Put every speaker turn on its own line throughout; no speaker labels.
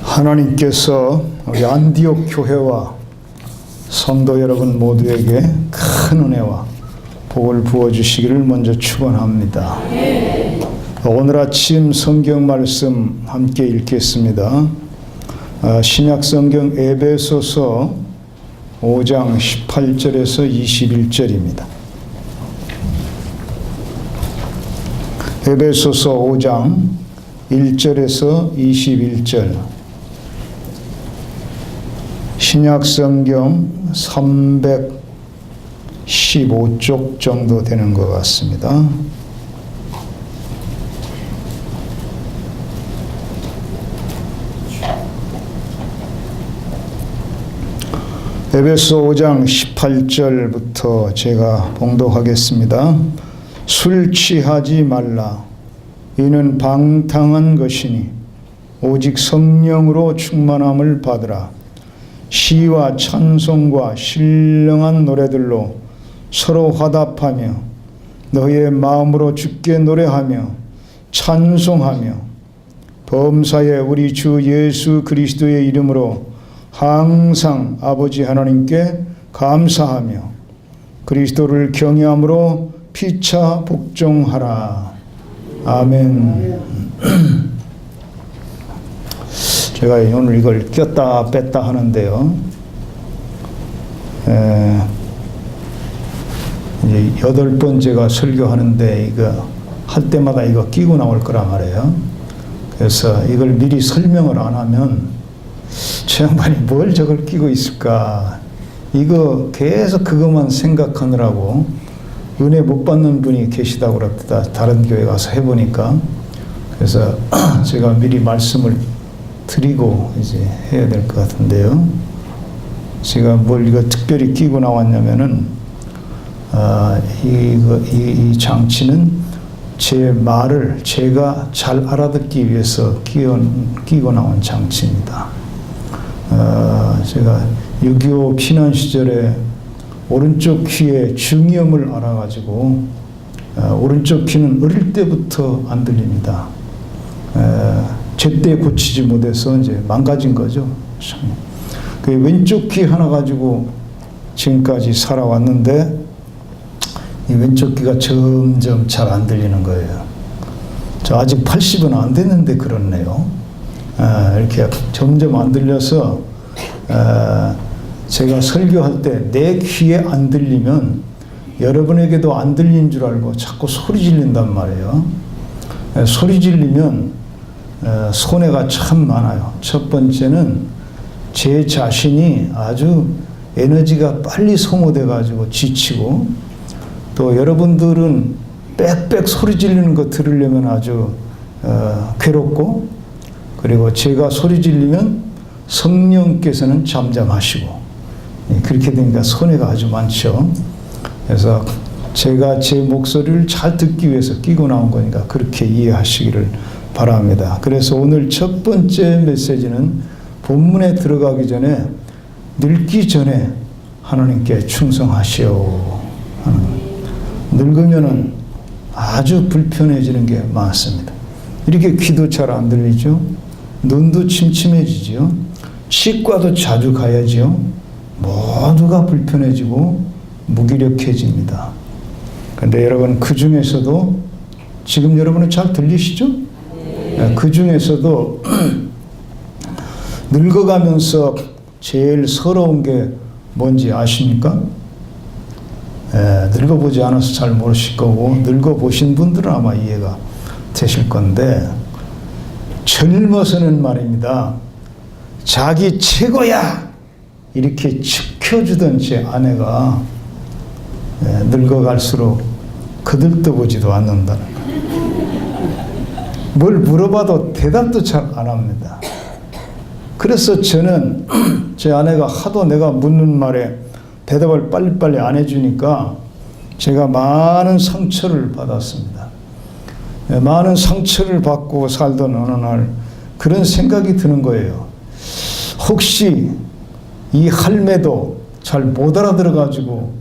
하나님께서 우리 안디옥 교회와 성도 여러분 모두에게 큰 은혜와 복을 부어주시기를 먼저 축원합니다. 오늘 아침 성경 말씀 함께 읽겠습니다. 신약 성경 에베소서 5장 18절에서 21절입니다. 에베소서 5장 1절에서 21절, 신약 성경 315쪽 정도 되는 것 같습니다. 에베소 5장 18절부터 제가 봉독하겠습니다. 술 취하지 말라. 이는 방탕한 것이니 오직 성령으로 충만함을 받으라. 시와 찬송과 신령한 노래들로 서로 화답하며 너희의 마음으로 주께 노래하며 찬송하며 범사에 우리 주 예수 그리스도의 이름으로 항상 아버지 하나님께 감사하며 그리스도를 경외함으로 피차 복종하라. 아멘. 제가 오늘 이걸 꼈다 뺐다 하는데요. 이제 8번째가 설교하는데 이거 할 때마다 이거 끼고 나올 거란 말이에요. 그래서 이걸 미리 설명을 안 하면 저 양반이 뭘 저걸 끼고 있을까? 이거 계속 그것만 생각하느라고 은혜 못 받는 분이 계시다고 그랬다. 다른 교회 가서 해보니까. 그래서 제가 미리 말씀을 드리고 이제 해야 될 것 같은데요. 제가 뭘 이거 특별히 끼고 나왔냐면은, 이 장치는 제 말을 제가 잘 알아듣기 위해서 끼고 나온 장치입니다. 제가 6.25 피난 시절에 오른쪽 귀에 중이염을 앓아가지고 오른쪽 귀는 어릴 때부터 안 들립니다. 제때 고치지 못해서 이제 망가진 거죠. 그 왼쪽 귀 하나 가지고 지금까지 살아왔는데 이 왼쪽 귀가 점점 잘 안 들리는 거예요. 저 아직 80은 안 됐는데 그렇네요. 이렇게 점점 안 들려서 제가 설교할 때 내 귀에 안 들리면 여러분에게도 안 들린 줄 알고 자꾸 소리 지른단 말이에요. 소리 지르면 손해가 참 많아요. 첫 번째는 제 자신이 아주 에너지가 빨리 소모돼 가지고 지치고, 또 여러분들은 빽빽 소리 지르는 거 들으려면 아주 괴롭고, 그리고 제가 소리 지르면 성령께서는 잠잠하시고, 그렇게 되니까 손해가 아주 많죠. 그래서 제가 제 목소리를 잘 듣기 위해서 끼고 나온 거니까 그렇게 이해하시기를 바랍니다. 그래서 오늘 첫 번째 메시지는 본문에 들어가기 전에 늙기 전에 하나님께 충성하시오. 늙으면은 아주 불편해지는 게 많습니다. 이렇게 귀도 잘 안 들리죠. 눈도 침침해지죠. 치과도 자주 가야죠. 모두가 불편해지고 무기력해집니다. 그런데 여러분, 그 중에서도 지금 여러분은 잘 들리시죠? 네. 그 중에서도 늙어가면서 제일 서러운 게 뭔지 아십니까? 늙어보지 않아서 잘 모르실 거고, 늙어보신 분들은 아마 이해가 되실 건데, 젊어서는 말입니다, 자기 최고야! 이렇게 지켜주던 제 아내가 늙어갈수록 거들떠보지도 않는다는 거예요. 뭘 물어봐도 대답도 잘 안 합니다. 그래서 저는 제 아내가 하도 내가 묻는 말에 대답을 빨리빨리 안 해주니까 제가 많은 상처를 받았습니다. 많은 상처를 받고 살던 어느 날 그런 생각이 드는 거예요. 혹시 이 할매도 잘 못 알아들어가지고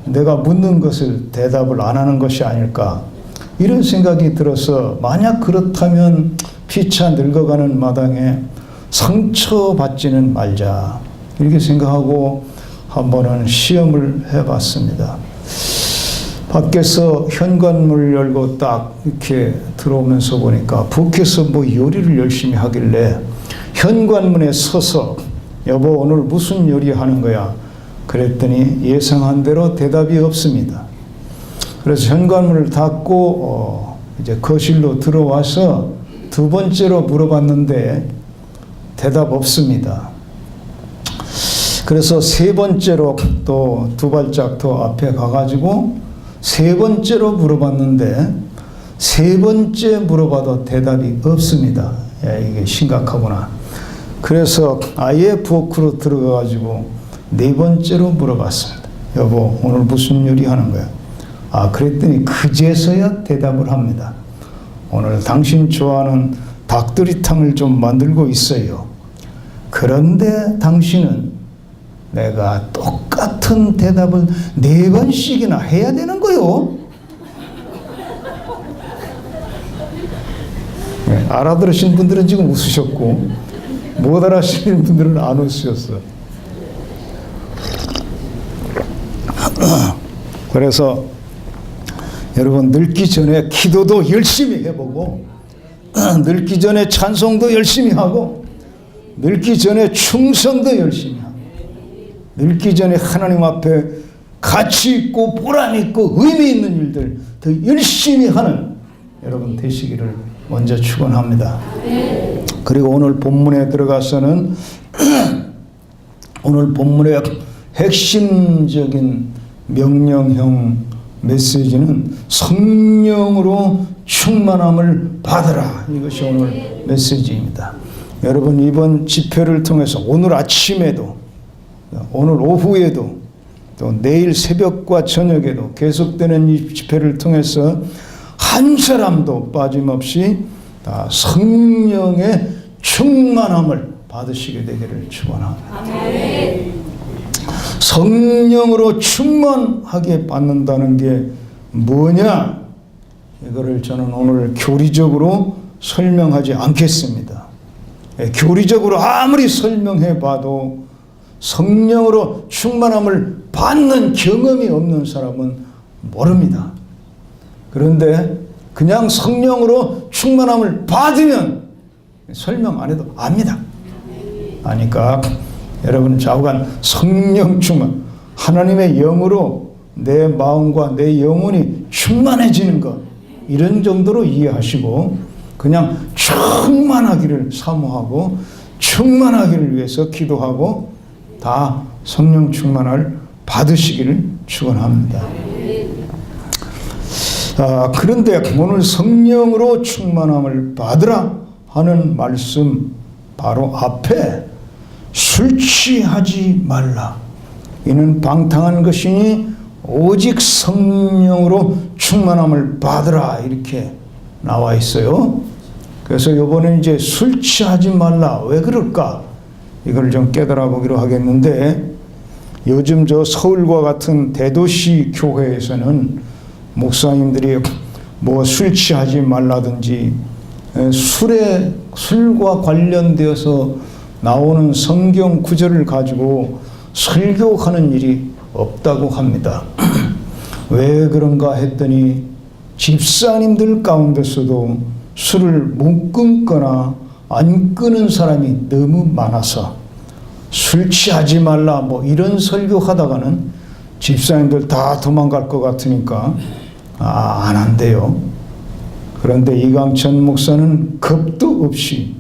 내가 묻는 것을 대답을 안 하는 것이 아닐까, 이런 생각이 들어서, 만약 그렇다면 피차 늙어가는 마당에 상처받지는 말자. 이렇게 생각하고 한번은 시험을 해봤습니다. 밖에서 현관문을 열고 딱 이렇게 들어오면서 보니까 밖에서 뭐 요리를 열심히 하길래 현관문에 서서 여보 오늘 무슨 요리 하는 거야? 그랬더니 예상한 대로 대답이 없습니다. 그래서 현관문을 닫고 이제 거실로 들어와서 두 번째로 물어봤는데 대답 없습니다. 그래서 세 번째로 또 두 발짝 더 앞에 가가지고 세 번째로 물어봤는데 세 번째 물어봐도 대답이 없습니다. 야, 이게 심각하구나. 그래서 아예 부엌으로 들어가가지고 네 번째로 물어봤습니다. 여보 오늘 무슨 요리 하는 거야? 그랬더니 그제서야 대답을 합니다. 오늘 당신 좋아하는 닭도리탕을 좀 만들고 있어요. 그런데 당신은 내가 똑같은 대답을 네 번씩이나 해야 되는 거요. 네, 알아들으신 분들은 지금 웃으셨고 못 알아듣는 분들은 안 웃으셨어요. 그래서 여러분 늙기 전에 기도도 열심히 해보고 늙기 전에 찬송도 열심히 하고 늙기 전에 충성도 열심히 하고 늙기 전에 하나님 앞에 가치 있고 보람 있고 의미 있는 일들 더 열심히 하는 여러분 되시기를 먼저 축원합니다. 그리고 오늘 본문에 들어가서는 오늘 본문의 핵심적인 명령형 메시지는 성령으로 충만함을 받으라. 이것이 오늘 메시지입니다. 여러분 이번 집회를 통해서 오늘 아침에도 오늘 오후에도 또 내일 새벽과 저녁에도 계속되는 이 집회를 통해서 한 사람도 빠짐없이 다 성령의 충만함을 받으시게 되기를 축원합니다. 성령으로 충만하게 받는다는 게 뭐냐? 이거를 저는 오늘 교리적으로 설명하지 않겠습니다. 교리적으로 아무리 설명해 봐도 성령으로 충만함을 받는 경험이 없는 사람은 모릅니다. 그런데 그냥 성령으로 충만함을 받으면 설명 안 해도 압니다. 아니까 여러분 좌우간 성령 충만, 하나님의 영으로 내 마음과 내 영혼이 충만해지는 것, 이런 정도로 이해하시고 그냥 충만하기를 사모하고 충만하기를 위해서 기도하고 다 성령 충만을 받으시기를 축원합니다. 그런데 오늘 성령으로 충만함을 받으라 하는 말씀 바로 앞에 술 취하지 말라. 이는 방탕한 것이니 오직 성령으로 충만함을 받으라 이렇게 나와 있어요. 그래서 이번에 이제 술 취하지 말라. 왜 그럴까? 이걸 좀 깨달아 보기로 하겠는데 요즘 저 서울과 같은 대도시 교회에서는 목사님들이 뭐 술 취하지 말라든지 술과 관련되어서 나오는 성경 구절을 가지고 설교하는 일이 없다고 합니다. 왜 그런가 했더니 집사님들 가운데서도 술을 못 끊거나 안 끊은 사람이 너무 많아서 술 취하지 말라 뭐 이런 설교하다가는 집사님들 다 도망갈 것 같으니까 안 한대요. 그런데 이강천 목사는 겁도 없이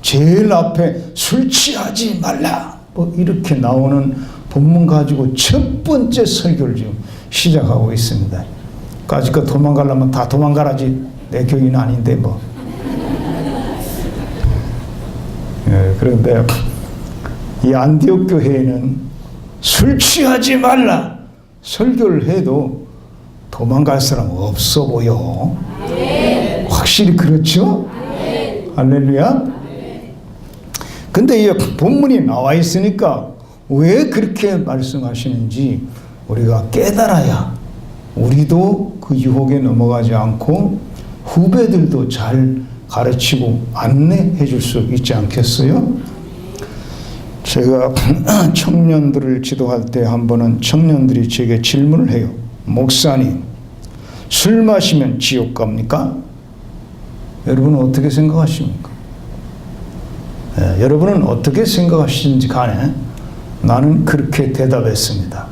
제일 앞에 술 취하지 말라 뭐 이렇게 나오는 본문 가지고 첫 번째 설교를 지금 시작하고 있습니다. 까짓거 도망가려면 다 도망가라지 내 교인은 아닌데 뭐. 그런데 이 안디옥 교회에는 술 취하지 말라 설교를 해도 도망갈 사람 없어 보여. 확실히 그렇죠? 할렐루야. 근데 이 본문이 나와 있으니까 왜 그렇게 말씀하시는지 우리가 깨달아야 우리도 그 유혹에 넘어가지 않고 후배들도 잘 가르치고 안내해 줄 수 있지 않겠어요? 제가 청년들을 지도할 때 한 번은 청년들이 제게 질문을 해요. 목사님, 술 마시면 지옥 갑니까? 여러분은 어떻게 생각하십니까? 여러분은 어떻게 생각하시는지 간에 나는 그렇게 대답했습니다.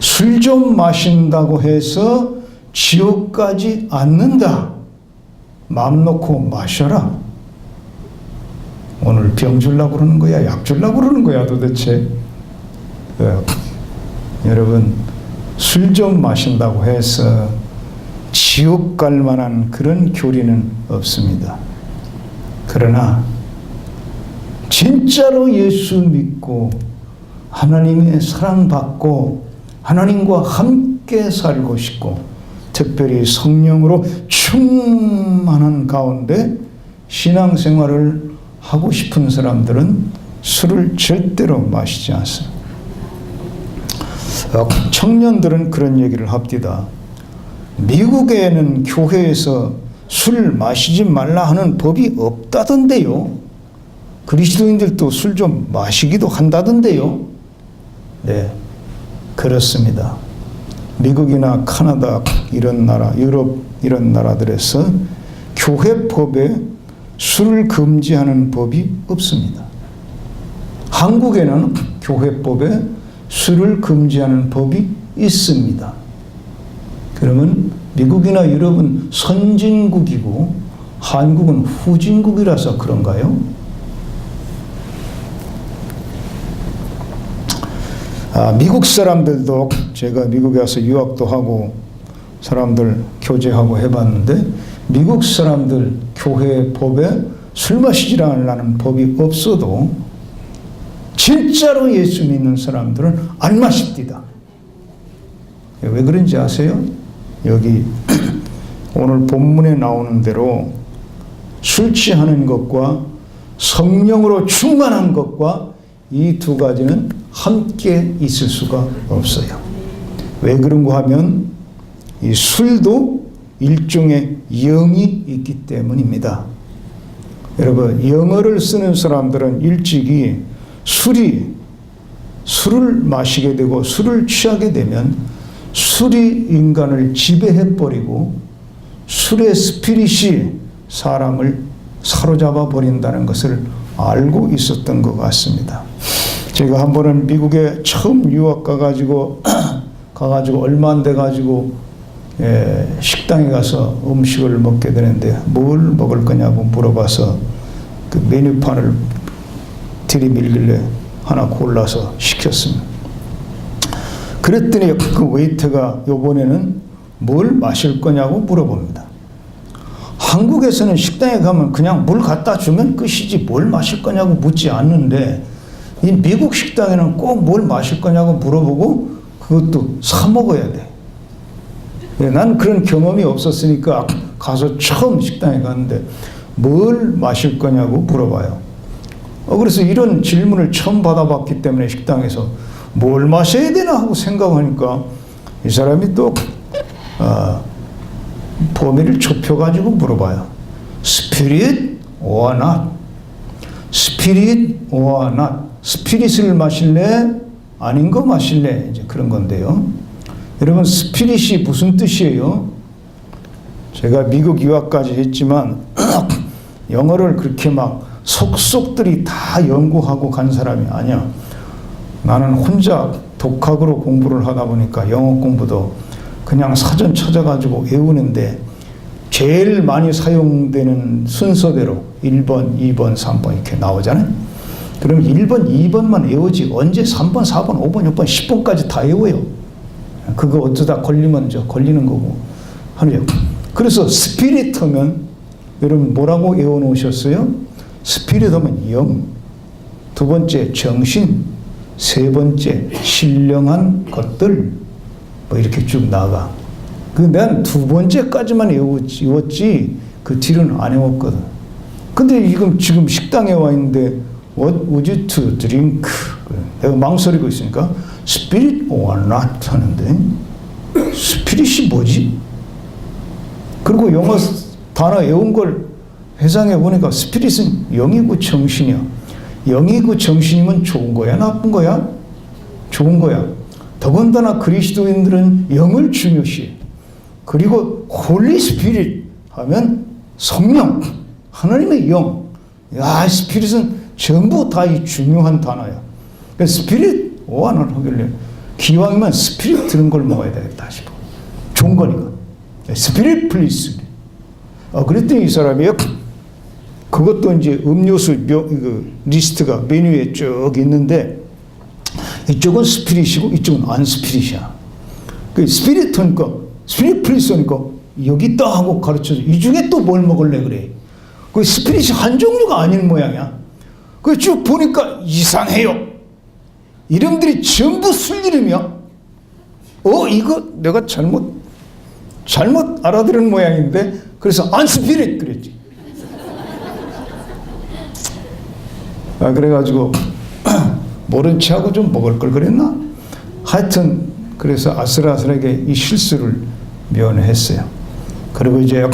술 좀 마신다고 해서 지옥 가지 않는다. 마음 놓고 마셔라. 오늘 병 주려고 그러는 거야? 약 주려고 그러는 거야 도대체? 여러분, 술 좀 마신다고 해서 지옥 갈 만한 그런 교리는 없습니다. 그러나 진짜로 예수 믿고 하나님의 사랑받고 하나님과 함께 살고 싶고 특별히 성령으로 충만한 가운데 신앙생활을 하고 싶은 사람들은 술을 절대로 마시지 않습니다. 청년들은 그런 얘기를 합디다. 미국에는 교회에서 술 마시지 말라 하는 법이 없다던데요. 그리스도인들도 술 좀 마시기도 한다던데요. 네, 그렇습니다. 미국이나 카나다 이런 나라, 유럽 이런 나라들에서 교회법에 술을 금지하는 법이 없습니다. 한국에는 교회법에 술을 금지하는 법이 있습니다. 그러면 미국이나 유럽은 선진국이고 한국은 후진국이라서 그런가요? 미국 사람들도 제가 미국에 와서 유학도 하고 사람들 교제하고 해봤는데 미국 사람들 교회 법에 술 마시지 않으라는 법이 없어도 진짜로 예수 믿는 사람들은 안 마십니다. 왜 그런지 아세요? 여기 오늘 본문에 나오는 대로 술 취하는 것과 성령으로 충만한 것과 이 두 가지는 함께 있을 수가 없어요. 왜 그런가 하면 이 술도 일종의 영이 있기 때문입니다. 여러분, 영어를 쓰는 사람들은 일찍이 술을 마시게 되고 술을 취하게 되면 술이 인간을 지배해버리고 술의 스피릿이 사람을 사로잡아 버린다는 것을 알고 있었던 것 같습니다. 제가 한 번은 미국에 처음 유학 가가지고 얼마 안 돼가지고 식당에 가서 음식을 먹게 되는데 뭘 먹을 거냐고 물어봐서 그 메뉴판을 들이밀길래 하나 골라서 시켰습니다. 그랬더니 그 웨이터가 이번에는 뭘 마실 거냐고 물어봅니다. 한국에서는 식당에 가면 그냥 물 갖다 주면 끝이지 뭘 마실 거냐고 묻지 않는데 이 미국 식당에는 꼭 뭘 마실 거냐고 물어보고 그것도 사 먹어야 돼. 난 그런 경험이 없었으니까 가서 처음 식당에 갔는데 뭘 마실 거냐고 물어봐요. 그래서 이런 질문을 처음 받아봤기 때문에 식당에서 뭘 마셔야 되나 하고 생각하니까 이 사람이 또 범위를 좁혀가지고 물어봐요. 스피릿 or not? 스피릿 or not? 스피릿을 마실래? 아닌 거 마실래? 이제 그런 건데요. 여러분, 스피릿이 무슨 뜻이에요? 제가 미국 유학까지 했지만 영어를 그렇게 막 속속들이 다 연구하고 간 사람이 아니야. 나는 혼자 독학으로 공부를 하다 보니까 영어 공부도 그냥 사전 찾아가지고 외우는데 제일 많이 사용되는 순서대로 1번, 2번, 3번 이렇게 나오잖아요. 그럼 1번, 2번만 외우지 언제 3번, 4번, 5번, 6번, 10번까지 다 외워요. 그거 어쩌다 걸리면 걸리는 거고 하네요. 그래서 스피릿 하면 여러분 뭐라고 외워놓으셨어요? 스피릿 하면 영, 두 번째 정신, 세 번째 신령한 것들 뭐 이렇게 쭉 나가. 난 두 번째까지만 외웠지 그 뒤로는 안 외웠거든. 근데 지금 식당에 와 있는데 What would you to drink? 내가 망설이고 있으니까 Spirit or not 하는데 스피릿이 뭐지? 그리고 영어 단어 외운 걸 회상해 보니까 스피릿은 영이고 정신이야. 영이고 정신이면 좋은 거야, 나쁜 거야? 좋은 거야. 더군다나 그리스도인들은 영을 중요시해. 그리고 홀리 스피릿 하면 성령, 하나님의 영. 야, 스피릿은 전부 다 이 중요한 단어야. 그래서 스피릿 오한을 하길래 기왕이면 스피릿 드는 걸 먹어야 되겠다 싶어. 좋은 거니까. 스피릿 플리스. 그랬더니 이 사람이 그것도 이제 음료수 리스트가 메뉴에 쭉 있는데 이쪽은 스피릿이고 이쪽은 안 스피릿이야. 그 스피릿 하니까 스피릿 플리스 하니까 여기 있다 하고 가르쳐줘. 이 중에 또 뭘 먹을래 그래. 그 스피릿이 한 종류가 아닌 모양이야. 그 쭉 보니까 이상해요. 이름들이 전부 술 이름이야. 이거 내가 잘못 알아들은 모양인데 그래서 안 스피릿 그랬지. 그래가지고 모른 체하고 좀 먹을 걸 그랬나? 하여튼 그래서 아슬아슬하게 이 실수를 면했어요. 그리고 이제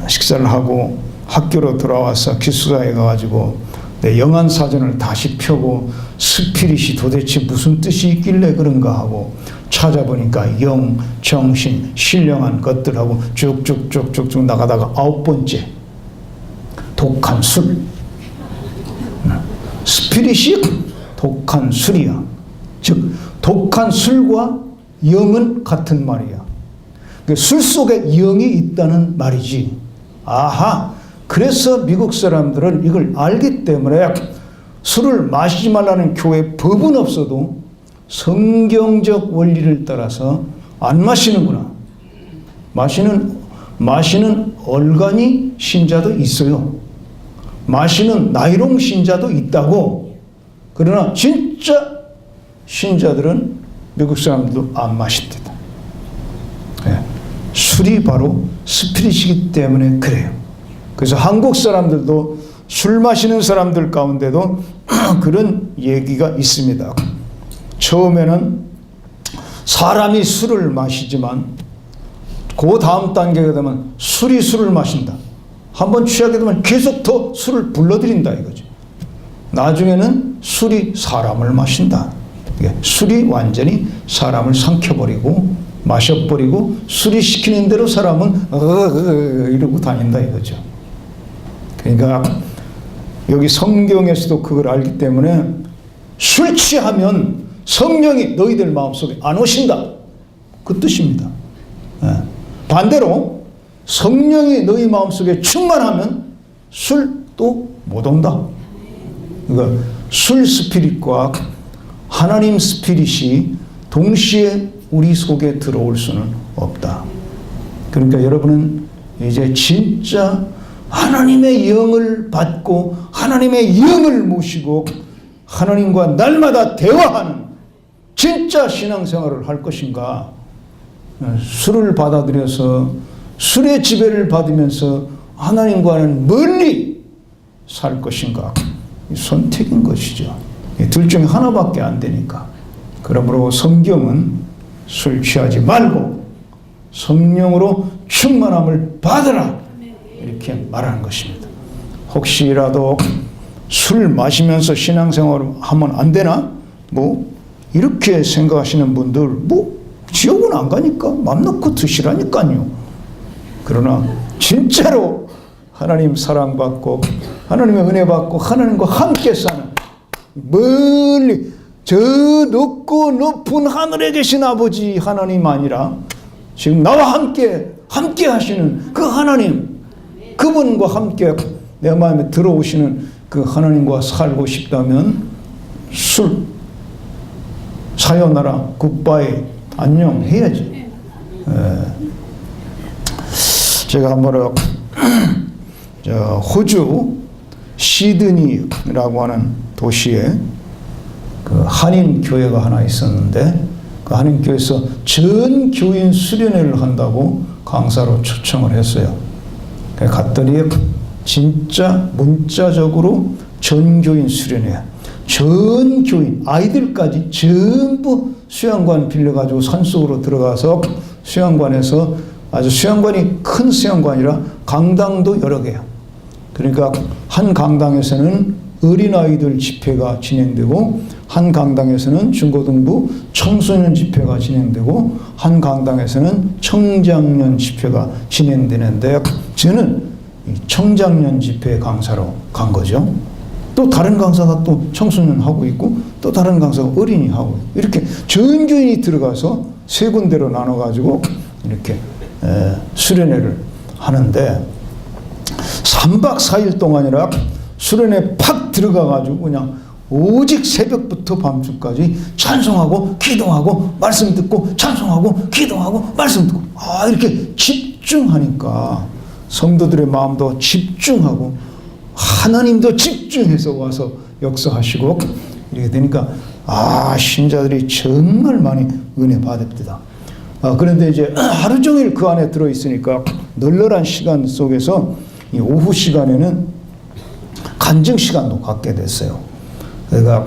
식사를 하고 학교로 돌아와서 기숙사에 가가지고 내 영안사전을 다시 펴고 스피릿이 도대체 무슨 뜻이 있길래 그런가 하고 찾아보니까 영, 정신, 신령한 것들하고 쭉쭉쭉쭉 나가다가 9번째 독한 술. 스피릿이 독한 술이야. 즉 독한 술과 영은 같은 말이야. 술 속에 영이 있다는 말이지. 아하, 그래서 미국 사람들은 이걸 알기 때문에 술을 마시지 말라는 교회 법은 없어도 성경적 원리를 따라서 안 마시는구나. 마시는 얼간이 신자도 있어요. 마시는 나이롱 신자도 있다고. 그러나 진짜 신자들은 미국 사람들도 안 마신다. 술이 바로 스피릿이기 때문에 그래요. 그래서 한국 사람들도 술 마시는 사람들 가운데도 그런 얘기가 있습니다. 처음에는 사람이 술을 마시지만 그 다음 단계가 되면 술이 술을 마신다. 한번 취하게 되면 계속 더 술을 불러들인다 이거죠. 나중에는 술이 사람을 마신다. 술이 완전히 사람을 삼켜버리고 마셔버리고 술이 시키는 대로 사람은 이러고 다닌다 이거죠. 그러니까 여기 성경에서도 그걸 알기 때문에 술 취하면 성령이 너희들 마음속에 안 오신다. 그 뜻입니다. 반대로 성령이 너희 마음속에 충만하면 술도 못 온다. 그러니까 술 스피릿과 하나님 스피릿이 동시에 우리 속에 들어올 수는 없다. 그러니까 여러분은 이제 진짜 하나님의 영을 받고 하나님의 영을 모시고 하나님과 날마다 대화하는 진짜 신앙생활을 할 것인가, 술을 받아들여서 술의 지배를 받으면서 하나님과는 멀리 살 것인가, 선택인 것이죠. 둘 중에 하나밖에 안 되니까. 그러므로 성경은 술 취하지 말고 성령으로 충만함을 받으라 이렇게 말하는 것입니다. 혹시라도 술 마시면서 신앙생활을 하면 안 되나? 이렇게 생각하시는 분들, 지옥은 안 가니까 맘 놓고 드시라니까요. 그러나 진짜로 하나님 사랑받고 하나님의 은혜 받고 하나님과 함께 사는, 멀리 저 높고 높은 하늘에 계신 아버지 하나님 아니라 지금 나와 함께 하시는 그 하나님, 그분과 함께 내 마음에 들어오시는 그 하나님과 살고 싶다면 술, 사요나라, 굿바이, 안녕 해야지. 제가 한번 호주 시드니라고 하는 도시에 그 한인 교회가 하나 있었는데 그 한인 교회에서 전 교인 수련회를 한다고 강사로 초청을 했어요. 갔더니 진짜 문자적으로 전 교인 수련회, 전 교인 아이들까지 전부 수양관 빌려가지고 산속으로 들어가서 수양관에서 아주 수양관이 큰 수양관이라 강당도 여러 개요. 그러니까 한 강당에서는 어린아이들 집회가 진행되고 한 강당에서는 중고등부 청소년 집회가 진행되고 한 강당에서는 청장년 집회가 진행되는데 저는 청장년 집회 강사로 간 거죠. 또 다른 강사가 또 청소년 하고 있고 또 다른 강사가 어린이 하고 있고 이렇게 전교인이 들어가서 세 군데로 나눠가지고 이렇게 수련회를 하는데 3박 4일 동안이라 수련회 팍 들어가가지고 그냥 오직 새벽부터 밤중까지 찬송하고 기도하고 말씀 듣고 찬송하고 기도하고 말씀 듣고 이렇게 집중하니까 성도들의 마음도 집중하고 하나님도 집중해서 와서 역사하시고 이렇게 되니까 신자들이 정말 많이 은혜 받읍니다. 그런데 이제 하루 종일 그 안에 들어있으니까 널널한 시간 속에서 이 오후 시간에는 간증 시간도 갖게 됐어요. 그러니까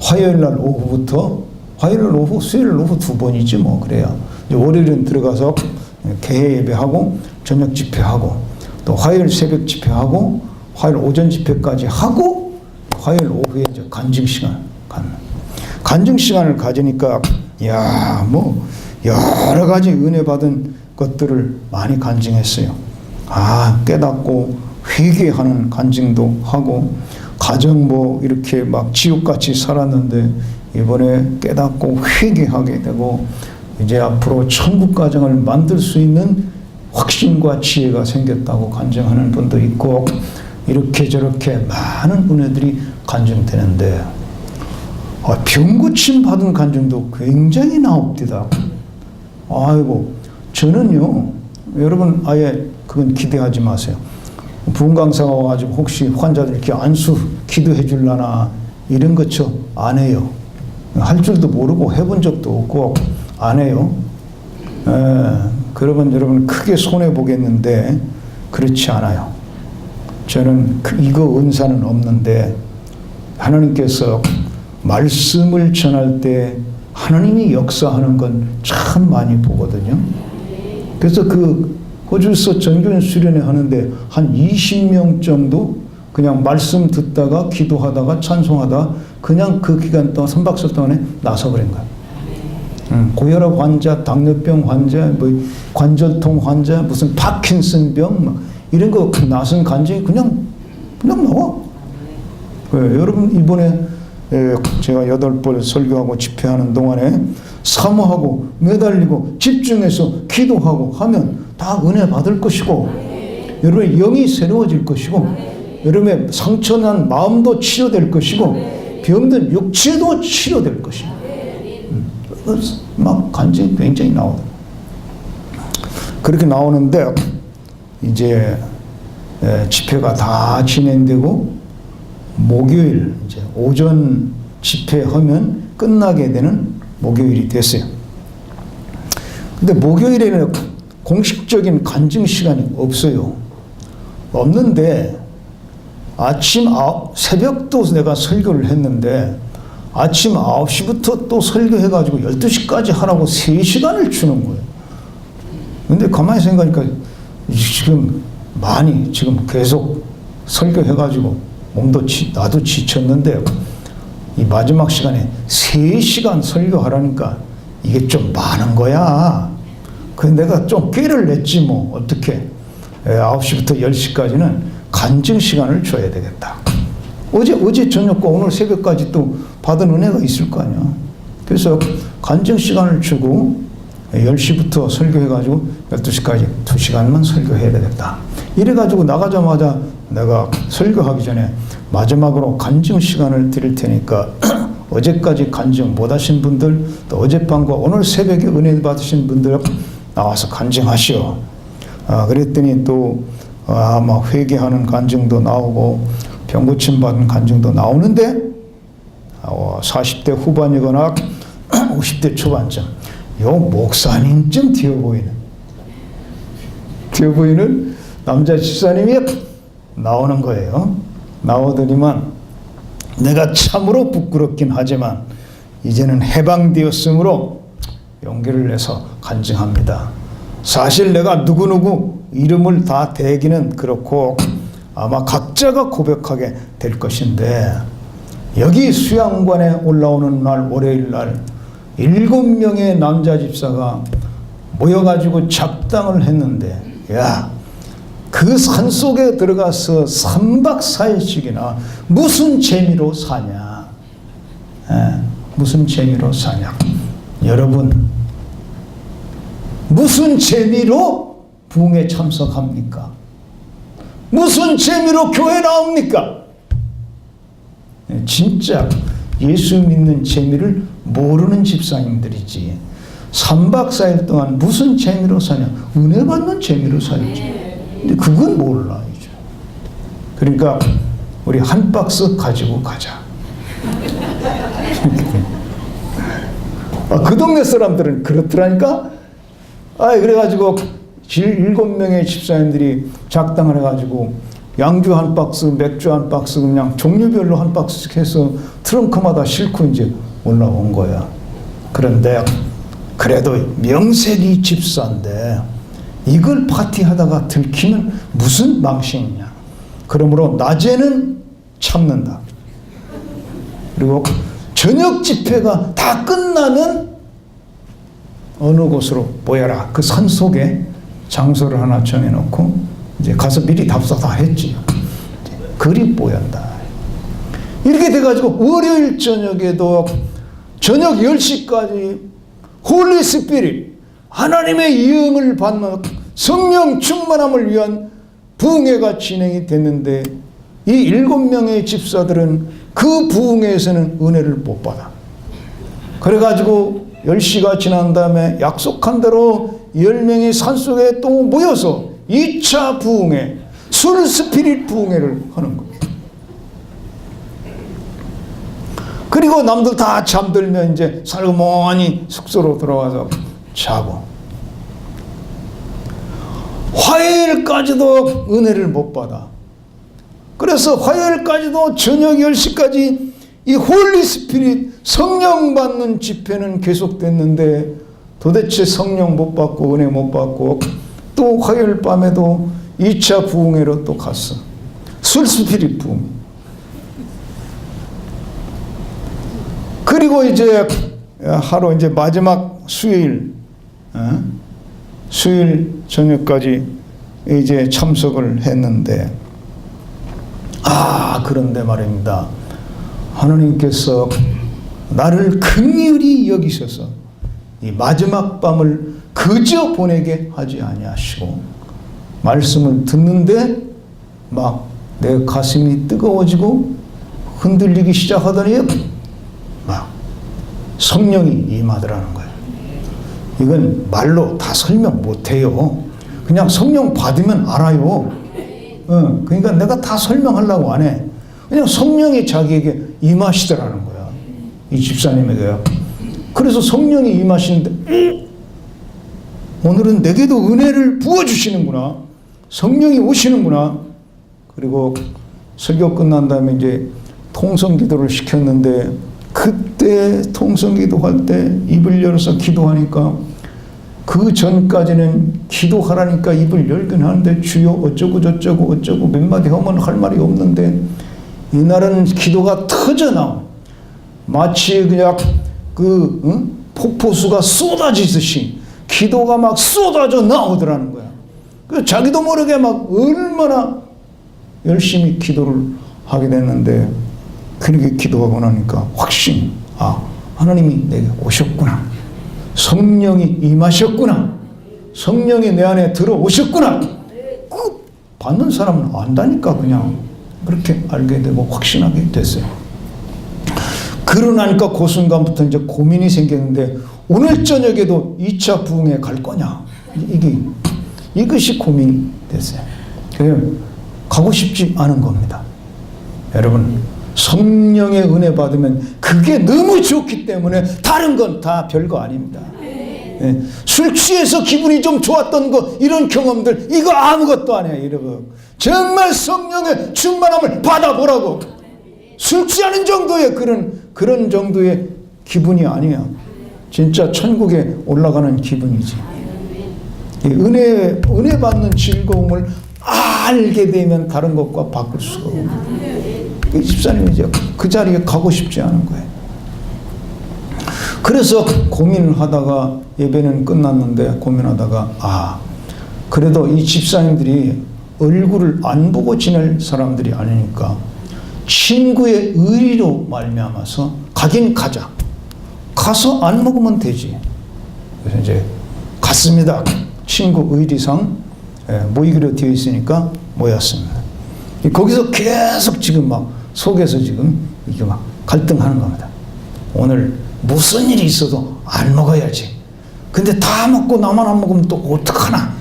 화요일 날 오후부터 화요일 날 오후, 수요일 날 오후 2번이지 뭐 그래요. 월요일은 들어가서 개회 예배하고 저녁 집회하고 또 화요일 새벽 집회하고 화요일 오전 집회까지 하고 화요일 오후에 이제 간증 시간 갖는. 간증 시간을 가지니까 뭐 여러 가지 은혜 받은 것들을 많이 간증했어요. 깨닫고 회개하는 간증도 하고 가정 뭐 이렇게 막 지옥같이 살았는데 이번에 깨닫고 회개하게 되고 이제 앞으로 천국 가정을 만들 수 있는 확신과 지혜가 생겼다고 간증하는 분도 있고 이렇게 저렇게 많은 은혜들이 간증되는데 병 고침 받은 간증도 굉장히 나옵니다. 저는요 여러분 아예 그건 기대하지 마세요. 부흥 강사가 와가지고 혹시 환자들 이렇게 안수 기도해 줄라나 이런 것 저 안 해요. 할 줄도 모르고 해본 적도 없고 안 해요. 그러면 여러분 크게 손해 보겠는데 그렇지 않아요. 저는 이거 은사는 없는데 하나님께서 말씀을 전할 때 하나님이 역사하는 건 참 많이 보거든요. 그래서 호주에서 전교인 수련회 하는데 한 20명 정도 그냥 말씀 듣다가 기도하다가 찬송하다가 그냥 그 기간 동안 3박 4일 동안에 나서버린 거예요. 고혈압 환자, 당뇨병 환자, 뭐 관절통 환자, 무슨 파킨슨병 막 이런 거 나선 간증이 그냥 나와. 여러분 이번에 제가 8번 설교하고 집회하는 동안에 사모하고 매달리고 집중해서 기도하고 하면 다 은혜 받을 것이고 여러분의 영이 새로워질 것이고 여러분의 상처난 마음도 치료될 것이고 병든 육체도 치료될 것이고 막 간증이 굉장히 나오더라고요. 그렇게 나오는데 이제 집회가 다 진행되고 목요일 이제 오전 집회하면 끝나게 되는 목요일이 됐어요. 근데 목요일에는 공식적인 간증 시간이 없어요. 없는데 새벽도 내가 설교를 했는데 아침 9시부터 또 설교해가지고 12시까지 하라고 3시간을 주는 거예요. 근데 가만히 생각하니까 지금 계속 설교해가지고 나도 지쳤는데 이 마지막 시간에 3시간 설교하라니까 이게 좀 많은 거야. 그래서 내가 좀 꾀를 냈지 뭐 어떻게 9시부터 10시까지는 간증 시간을 줘야 되겠다. 어제 저녁과 오늘 새벽까지 또 받은 은혜가 있을 거 아니야. 그래서 간증 시간을 주고 10시부터 설교해가지고 12시까지 2시간만 설교해야 되겠다. 이래가지고 나가자마자 내가 설교하기 전에 마지막으로 간증 시간을 드릴 테니까 어제까지 간증 못하신 분들 또 어젯밤과 오늘 새벽에 은혜 받으신 분들 나와서 간증하시오. 그랬더니 또 아마 회개하는 간증도 나오고 병고침 받은 간증도 나오는데 40대 후반이거나 50대 초반쯤 요 목사님쯤 되어 보이는 남자 집사님이 나오는 거예요. 나오더니만 내가 참으로 부끄럽긴 하지만 이제는 해방되었으므로 용기를 내서 간증합니다. 사실 내가 누구누구 이름을 다 대기는 그렇고 아마 각자가 고백하게 될 것인데, 여기 수양관에 올라오는 날 월요일 날 7명의 남자 집사가 모여가지고 잡당을 했는데, 야, 그 산속에 들어가서 3박 4일씩이나 무슨 재미로 사냐? 무슨 재미로 사냐? 여러분, 무슨 재미로 부흥에 참석합니까? 무슨 재미로 교회 나옵니까? 진짜 예수 믿는 재미를 모르는 집사님들이지. 3박 4일 동안 무슨 재미로 사냐? 은혜 받는 재미로 살지. 근데 그건 몰라 이제. 그러니까 우리 한 박스 가지고 가자. 그 동네 사람들은 그렇더라니까. 그래가지고 7명의 집사님들이 작당을 해가지고 양주 한 박스, 맥주 한 박스, 그냥 종류별로 한 박스씩 해서 트렁크마다 싣고 이제 올라온 거야. 그런데 그래도 명색이 집사인데 이걸 파티하다가 들키면 무슨 망신이냐. 그러므로 낮에는 참는다. 그리고 저녁 집회가 다 끝나면 어느 곳으로 모여라. 그 산속에 장소를 하나 정해놓고 이제 가서 미리 답사 다 했지. 그리 모였다. 이렇게 돼가지고 월요일 저녁에도 저녁 10시까지 홀리 스피릿, 하나님의 영을 받는 성령 충만함을 위한 부흥회가 진행이 됐는데, 이 7명의 집사들은 그 부흥회에서는 은혜를 못 받아. 그래가지고 10시가 지난 다음에 약속한 대로 10명이 산속에 또 모여서 2차 부흥회, 술 스피릿 부흥회를 하는 겁니다. 그리고 남들 다 잠들면 이제 살그머니 숙소로 들어와서 자고, 화요일까지도 은혜를 못 받아. 그래서 화요일까지도 저녁 10시까지 이 홀리 스피릿 성령 받는 집회는 계속됐는데, 도대체 성령 못 받고 은혜 못 받고 또 화요일 밤에도 2차 부흥회로 또 갔어. 술 스피릿 부흥. 그리고 이제 하루 이제 마지막 수요일 저녁까지 이제 참석을 했는데, 그런데 말입니다. 하나님께서 나를 긍휼히 여기셔서 이 마지막 밤을 그저 보내게 하지 아니하시고, 말씀을 듣는데 막 내 가슴이 뜨거워지고 흔들리기 시작하더니 막 성령이 임하더라는 거예요. 이건 말로 다 설명 못해요. 그냥 성령 받으면 알아요. 그러니까 내가 다 설명하려고 안 해. 그냥 성령이 자기에게 임하시더라는 거야. 이 집사님에게요. 그래서 성령이 임하시는데, 오늘은 내게도 은혜를 부어주시는구나. 성령이 오시는구나. 그리고 설교 끝난 다음에 이제 통성기도를 시켰는데, 그때 통성기도할 때 입을 열어서 기도하니까, 그 전까지는 기도하라니까 입을 열긴 하는데 주여 어쩌고 저쩌고 어쩌고 몇 마디 하면 할 말이 없는데, 이날은 기도가 터져 나와. 마치 그냥 폭포수가 쏟아지듯이 기도가 막 쏟아져 나오더라는 거야. 그 자기도 모르게 막 얼마나 열심히 기도를 하게 됐는데, 그렇게 기도하고 나니까 확신, 하나님이 내게 오셨구나. 성령이 임하셨구나. 성령이 내 안에 들어오셨구나. 그 받는 사람은 안다니까. 그냥 그렇게 알게 되고 확신하게 됐어요. 그러나니까 그 순간부터 이제 고민이 생겼는데, 오늘 저녁에도 2차 부흥회 갈 거냐, 이것이 고민이 됐어요. 그래서 가고 싶지 않은 겁니다. 여러분, 성령의 은혜 받으면 그게 너무 좋기 때문에 다른 건 다 별거 아닙니다. 술 취해서 기분이 좀 좋았던 거, 이런 경험들, 이거 아무것도 아니에요. 여러분, 정말 성령의 충만함을 받아보라고. 술 취하는 정도의 그런 정도의 기분이 아니야. 진짜 천국에 올라가는 기분이지. 이 은혜 받는 즐거움을 알게 되면 다른 것과 바꿀 수가 없어요. 집사님이 이제 그 자리에 가고 싶지 않은 거예요. 그래서 고민을 하다가 예배는 끝났는데 고민하다가 그래도 이 집사님들이 얼굴을 안 보고 지낼 사람들이 아니니까 친구의 의리로 말미암아서 가긴 가자. 가서 안 먹으면 되지. 그래서 이제 갔습니다. 친구 의리상 모이기로 되어 있으니까 모였습니다. 거기서 계속 지금 막 속에서 지금 이게 막 갈등하는 겁니다. 오늘 무슨 일이 있어도 안 먹어야지. 근데 다 먹고 나만 안 먹으면 또 어떡하나?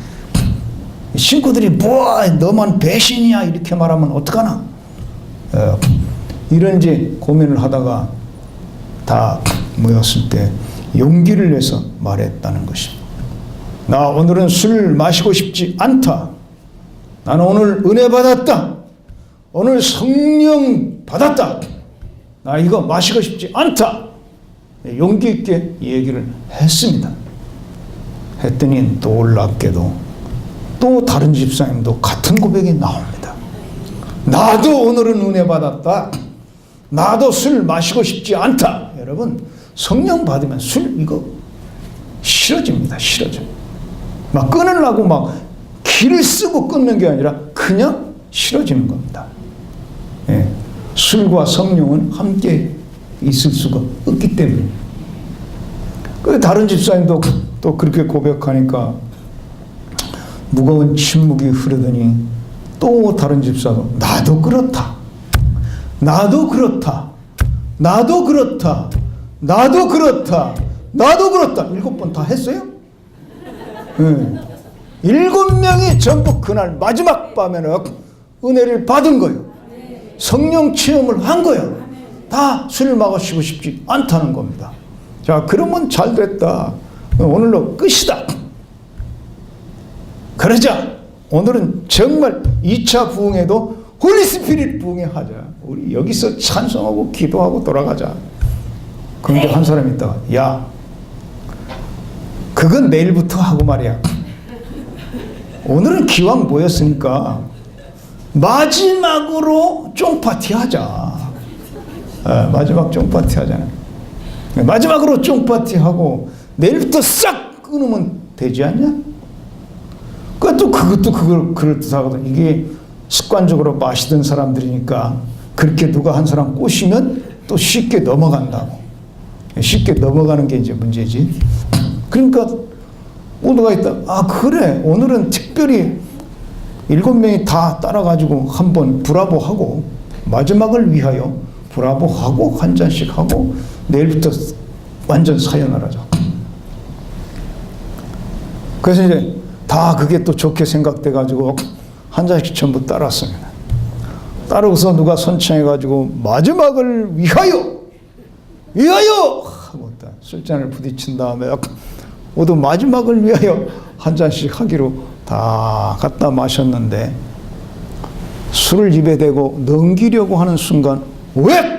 친구들이 너만 배신이야 이렇게 말하면 어떡하나? 이런 이제 고민을 하다가 다 모였을 때 용기를 내서 말했다는 것입니다. 나 오늘은 술 마시고 싶지 않다. 나는 오늘 은혜 받았다. 오늘 성령 받았다. 나 이거 마시고 싶지 않다. 용기 있게 얘기를 했습니다. 했더니 놀랍게도 또 다른 집사님도 같은 고백이 나옵니다. 나도 오늘은 은혜 받았다. 나도 술 마시고 싶지 않다. 여러분, 성령 받으면 술 이거 싫어집니다. 싫어져. 막 끊으려고 막 기를 쓰고 끊는 게 아니라 그냥 싫어지는 겁니다. 예. 술과 성령은 함께 있을 수가 없기 때문에. 그 다른 집사님도 또 그렇게 고백하니까 무거운 침묵이 흐르더니 또 다른 집사도 나도 그렇다. 나도 그렇다. 나도 그렇다. 나도 그렇다. 나도 그렇다. 7번 다 했어요? 네. 7명이 전부 그날 마지막 밤에는 은혜를 받은 거예요. 성령 체험을 한 거예요. 다 술 마시고 싶지 않다는 겁니다. 자, 그러면 잘 됐다. 오늘로 끝이다. 그러자 오늘은 정말 2차 부흥에도 홀리스피릿 부흥회 하자. 우리 여기서 찬송하고 기도하고 돌아가자. 그런데 한 사람이 있다가 야, 그건 내일부터 하고 말이야. 오늘은 기왕 모였으니까 마지막으로 쫑파티 하자. 마지막 쫑파티 하잖아요. 마지막으로 쫑파티 하고 내일부터 싹 끊으면 되지 않냐? 그것도 그걸 그럴듯하거든. 이게 습관적으로 마시던 사람들이니까 그렇게 누가 한 사람 꼬시면 또 쉽게 넘어간다고. 쉽게 넘어가는 게 이제 문제지. 그러니까 오더가 있다. 그래. 오늘은 특별히 7명이 다 따라가지고 한번 브라보하고 마지막을 위하여 브라보하고 한 잔씩 하고 내일부터 완전 사연하자. 그래서 이제 다 그게 또 좋게 생각돼가지고 한 잔씩 전부 따랐습니다. 따르고서 누가 선창해가지고 마지막을 위하여 하고 딱 술잔을 부딪힌 다음에 모두 마지막을 위하여 한 잔씩 하기로 다 갖다 마셨는데 술을 입에 대고 넘기려고 하는 순간 왜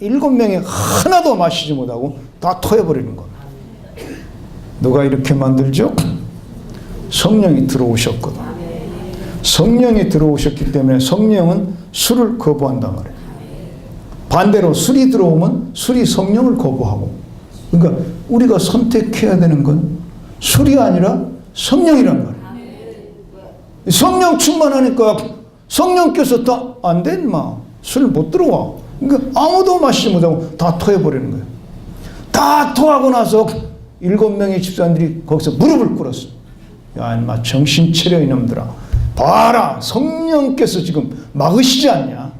7명이 하나도 마시지 못하고 다 토해버리는 겁니다. 누가 이렇게 만들죠? 성령이 들어오셨거든. 성령이 들어오셨기 때문에 성령은 술을 거부한단 말이에요. 반대로 술이 들어오면 술이 성령을 거부하고. 그러니까 우리가 선택해야 되는 건 술이 아니라 성령이란 말이에요. 성령 충만하니까 성령께서 다 안 돼 인마. 술 못 들어와. 그러니까 아무도 마시지 못하고 다 토해버리는 거예요. 다 토하고 나서 7명의 집사님들이 거기서 무릎을 꿇었어. 야, 인마 정신 차려 이놈들아. 봐라, 성령께서 지금 막으시지 않냐.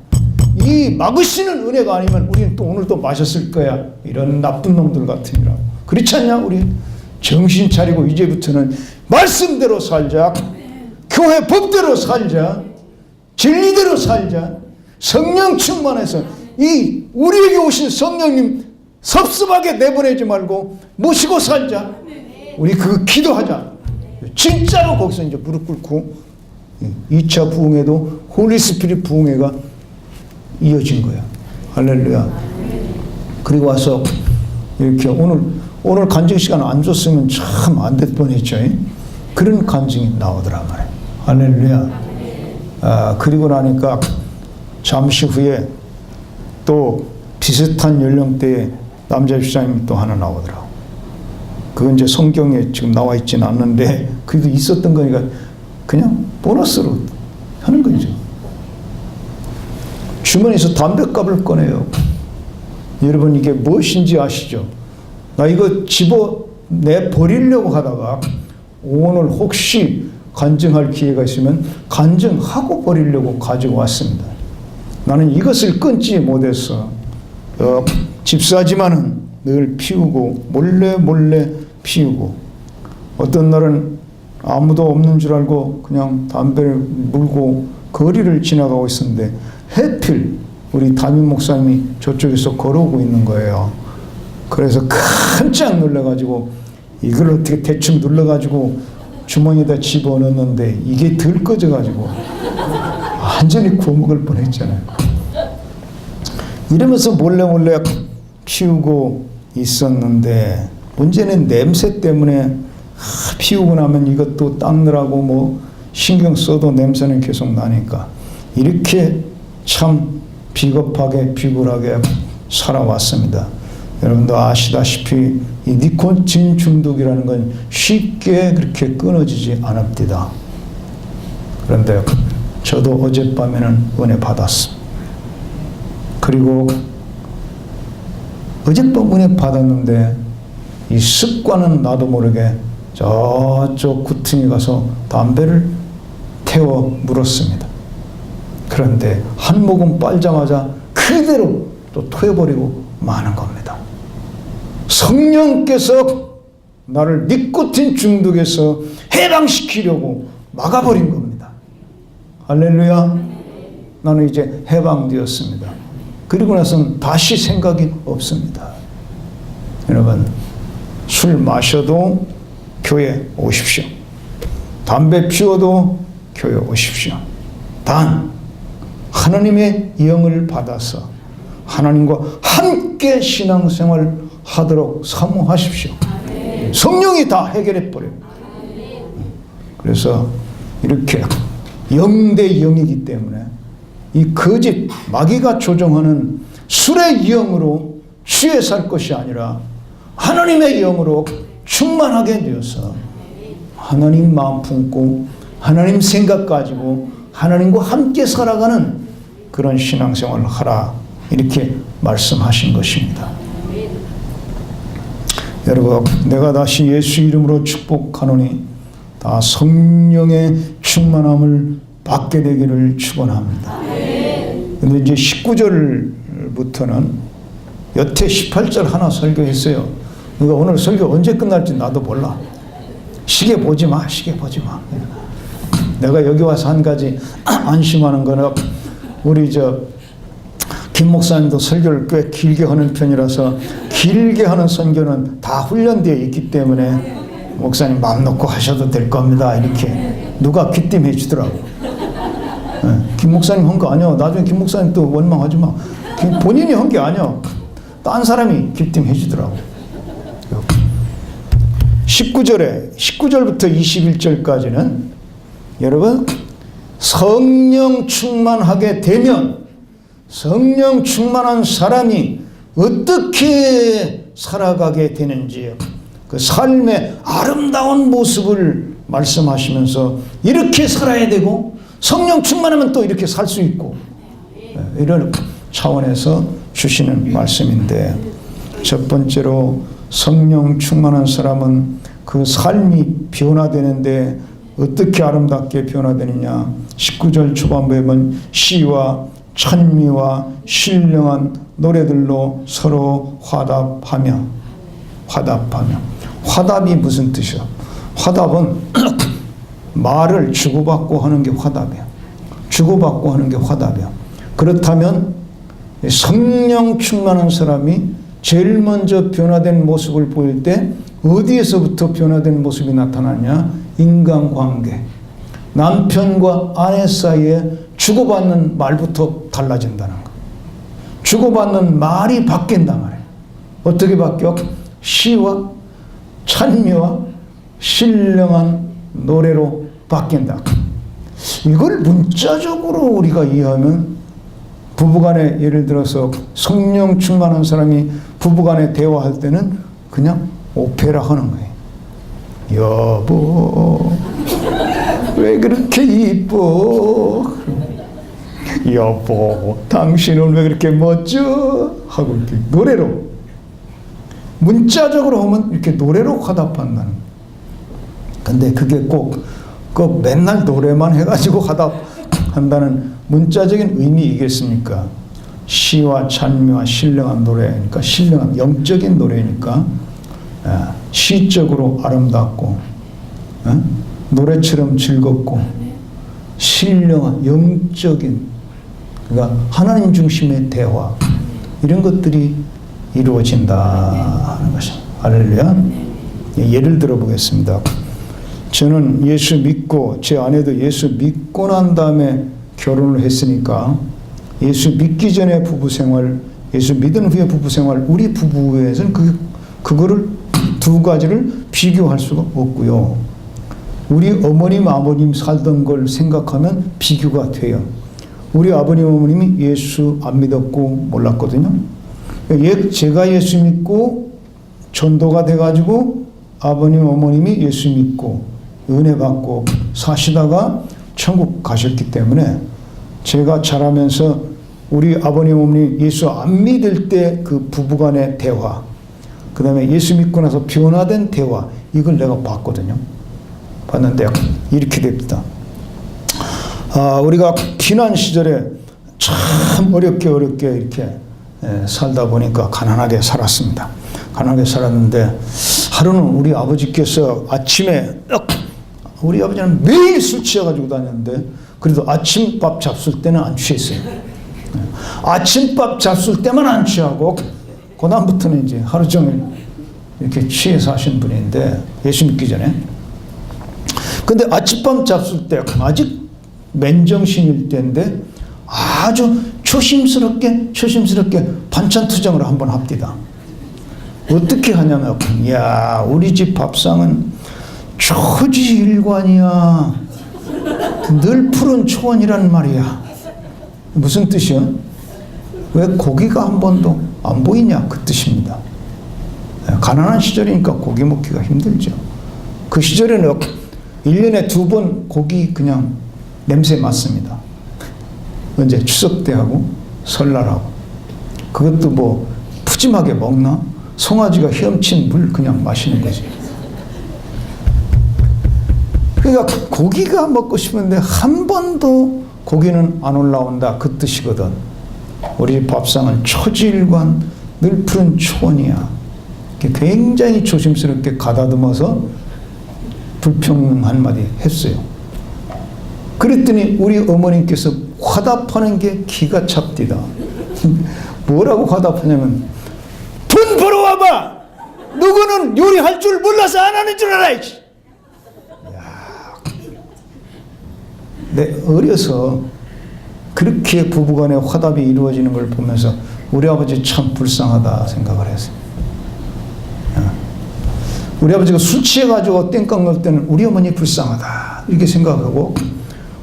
이 막으시는 은혜가 아니면 우리는 또 오늘도 마셨을 거야. 이런 나쁜 놈들 같으니라고. 그렇지 않냐? 우리 정신 차리고 이제부터는 말씀대로 살자. 교회 법대로 살자. 진리대로 살자. 성령 충만해서 이 우리에게 오신 성령님 섭섭하게 내보내지 말고 모시고 살자. 우리 그거 기도하자. 진짜로 거기서 이제 무릎 꿇고 2차 부흥회도 홀리스피릿 부흥회가 이어진 거야. 할렐루야. 그리고 와서 이렇게 오늘 간증 시간 안 줬으면 참 안 될 뻔했죠. 그런 간증이 나오더란 말이에요. 할렐루야. 그리고 나니까 잠시 후에 또 비슷한 연령대의 남자 집사님이 또 하나 나오더라고. 그건 이제 성경에 지금 나와 있지는 않는데 그래도 있었던 거니까 그냥 보너스로 하는 거죠. 주머니에서 담뱃갑을 꺼내요. 여러분 이게 무엇인지 아시죠? 나 이거 집어내 버리려고 하다가 오늘 혹시 간증할 기회가 있으면 간증하고 버리려고 가지고 왔습니다. 나는 이것을 끊지 못해서 집사지만은 늘 피우고 몰래 피우고 어떤 날은 아무도 없는 줄 알고 그냥 담배를 물고 거리를 지나가고 있었는데 해필 우리 담임 목사님이 저쪽에서 걸어오고 있는 거예요. 그래서 깜짝 놀라가지고 이걸 어떻게 대충 눌러가지고 주머니에다 집어넣었는데 이게 덜 꺼져가지고 완전히 구워먹을 뻔했잖아요. 이러면서 몰래 피우고 있었는데 문제는 냄새 때문에 피우고 나면 이것도 닦느라고 뭐 신경 써도 냄새는 계속 나니까 이렇게 참 비겁하게 비굴하게 살아왔습니다. 여러분도 아시다시피 이 니코틴 중독이라는 건 쉽게 그렇게 끊어지지 않습니다. 그런데 저도 어젯밤에는 은혜 받았습니다. 그리고 어젯밤 은혜 받았는데 이 습관은 나도 모르게 저쪽 구퉁이 가서 담배를 태워 물었습니다. 그런데 한 모금 빨자마자 그대로 또 토해버리고 마는 겁니다. 성령께서 나를 니코틴 중독에서 해방시키려고 막아버린 겁니다. 할렐루야. 나는 이제 해방되었습니다. 그리고 나서는 다시 생각이 없습니다. 여러분, 술 마셔도 교회 오십시오. 담배 피워도 교회 오십시오. 단 하나님의 영을 받아서 하나님과 함께 신앙생활 하도록 사모하십시오. 성령이 다 해결해 버려요. 그래서 이렇게 영대 영이기 때문에 이 거짓 마귀가 조종하는 술의 영으로 취해 살 것이 아니라 하나님의 영으로 충만하게 되어서 하나님 마음 품고 하나님 생각 가지고 하나님과 함께 살아가는 그런 신앙생활을 하라 이렇게 말씀하신 것입니다. 여러분, 내가 다시 예수 이름으로 축복하노니 다 성령의 충만함을 받게 되기를 축원합니다. 근데 이제 19절부터는 여태 18절 하나 설교했어요. 그러니까 오늘 설교 언제 끝날지 나도 몰라. 시계 보지 마. 내가 여기 와서 한 가지 안심하는 거는 우리 김 목사님도 설교를 꽤 길게 하는 편이라서 길게 하는 선교는 다 훈련되어 있기 때문에 목사님 마음 놓고 하셔도 될 겁니다. 이렇게 누가 귀띔해 주더라고. 김 목사님 한 거 아니야. 나중에 김 목사님 또 원망하지 마. 본인이 한 게 아니야. 딴 사람이 귀띔해 주더라고. 19절부터 21절까지는 여러분 성령 충만하게 되면 성령 충만한 사람이 어떻게 살아가게 되는지 그 삶의 아름다운 모습을 말씀하시면서 이렇게 살아야 되고 성령 충만하면 또 이렇게 살 수 있고 이런 차원에서 주시는 말씀인데 첫 번째로 성령 충만한 사람은 그 삶이 변화되는데 어떻게 아름답게 변화되느냐 19절 초반부에 보면 시와 찬미와 신령한 노래들로 서로 화답하며 화답이 무슨 뜻이야? 화답은 말을 주고받고 하는 게 화답이야. 주고받고 하는 게 화답이야. 그렇다면 성령 충만한 사람이 제일 먼저 변화된 모습을 보일 때 어디에서부터 변화된 모습이 나타나냐? 인간관계. 남편과 아내 사이에 주고받는 말부터 달라진다는 거. 주고받는 말이 바뀐단 말이에요. 어떻게 바뀌어? 시와 찬미와 신령한 노래로 바뀐다. 이걸 문자적으로 우리가 이해하면 부부간에 예를 들어서 성령 충만한 사람이 부부간에 대화할 때는 그냥 오페라 하는 거예요. 여보 왜 그렇게 이뻐? 여보 당신은 왜 그렇게 멋져? 하고 이렇게 노래로 문자적으로 하면 이렇게 노래로 화답한다는. 근데 그게 꼭 맨날 노래만 해가지고 화답한다는 문자적인 의미이겠습니까? 시와 찬미와 신령한 노래니까, 신령한 영적인 노래니까 시적으로 아름답고 노래처럼 즐겁고 신령한 영적인, 그러니까 하나님 중심의 대화, 이런 것들이 이루어진다 하는 것입니다. 할렐루야. 예를 들어 보겠습니다. 저는 예수 믿고, 제 아내도 예수 믿고 난 다음에 결혼을 했으니까 예수 믿기 전에 부부생활, 예수 믿은 후에 부부생활, 우리 부부에서는 그거를 두 가지를 비교할 수가 없고요. 우리 어머님 아버님 살던 걸 생각하면 비교가 돼요. 우리 아버님 어머님이 예수 안 믿었고 몰랐거든요. 제가 예수 믿고 전도가 돼가지고 아버님 어머님이 예수 믿고 은혜 받고 사시다가 천국 가셨기 때문에 제가 자라면서 우리 아버님 어머니 예수 안 믿을 때 그 부부간의 대화, 그 다음에 예수 믿고 나서 변화된 대화, 이걸 내가 봤거든요. 봤는데 이렇게 됩니다. 우리가 기난 시절에 참 어렵게 이렇게 살다 보니까 가난하게 살았습니다. 가난하게 살았는데 하루는 우리 아버지께서 아침에, 우리 아버지는 매일 술 취해가지고 다녔는데 그래도 아침밥 잡술 때는 안 취했어요. 아침밥 잡술 때만 안 취하고 그 다음부터는 이제 하루 종일 이렇게 취해서 하신 분인데, 예수 믿기 전에. 근데 아침밥 잡술 때 아직 맨정신일 때인데 아주 조심스럽게 반찬 투정을 한번 합디다. 어떻게 하냐면, 야, 우리 집 밥상은 초지일관이야. 늘 푸른 초원이란 말이야. 무슨 뜻이야? 왜 고기가 한 번도 안 보이냐? 그 뜻입니다. 가난한 시절이니까 고기 먹기가 힘들죠. 그 시절에는 1년에 2번 고기 그냥 냄새 맡습니다. 언제? 추석 때 하고 설날하고. 그것도 뭐 푸짐하게 먹나? 송아지가 헤엄친 물 그냥 마시는 거지. 그러니까 고기가 먹고 싶은데 한 번도 고기는 안 올라온다, 그 뜻이거든. 우리 밥상은 초지일관, 늘 푸른 초원이야. 굉장히 조심스럽게 가다듬어서 불평 한마디 했어요. 그랬더니 우리 어머님께서 화답하는 게 기가 찹디다. 뭐라고 화답하냐면, 돈 벌어와봐! 누구는 요리할 줄 몰라서 안 하는 줄 알아! 내 어려서 그렇게 부부간의 화답이 이루어지는 걸 보면서 우리 아버지 참 불쌍하다 생각을 했어요. 우리 아버지가 술 취해가지고 땡깡 넣을 때는 우리 어머니 불쌍하다 이렇게 생각하고,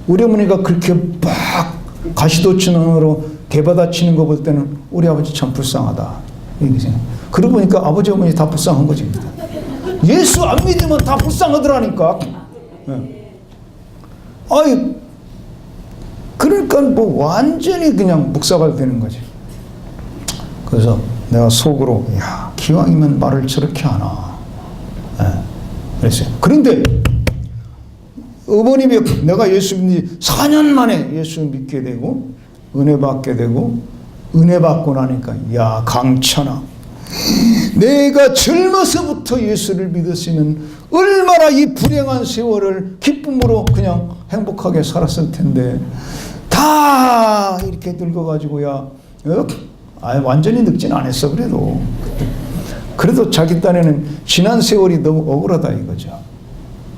우리 어머니가 그렇게 막 가시도치는으로 대받아치는 거 볼 때는 우리 아버지 참 불쌍하다 이렇게 생각. 그러고 보니까 아버지 어머니 다 불쌍한 거지. 예수 안 믿으면 다 불쌍하더라니까. 아이, 그러니까 뭐 완전히 그냥 묵사발 되는 거지. 그래서 내가 속으로, 야, 기왕이면 말을 저렇게 하나. 그랬어요. 그런데 어머님이 내가 예수 믿는 지 4년 만에 예수 믿게 되고 은혜 받게 되고, 은혜 받고 나니까, 야, 강찬아, 내가 젊어서부터 예수를 믿었으면 얼마나 이 불행한 세월을 기쁨으로 그냥 행복하게 살았을 텐데, 다 이렇게 늙어가지고, 야, 완전히 늙진 않았어. 그래도 자기 딴에는 지난 세월이 너무 억울하다 이거죠.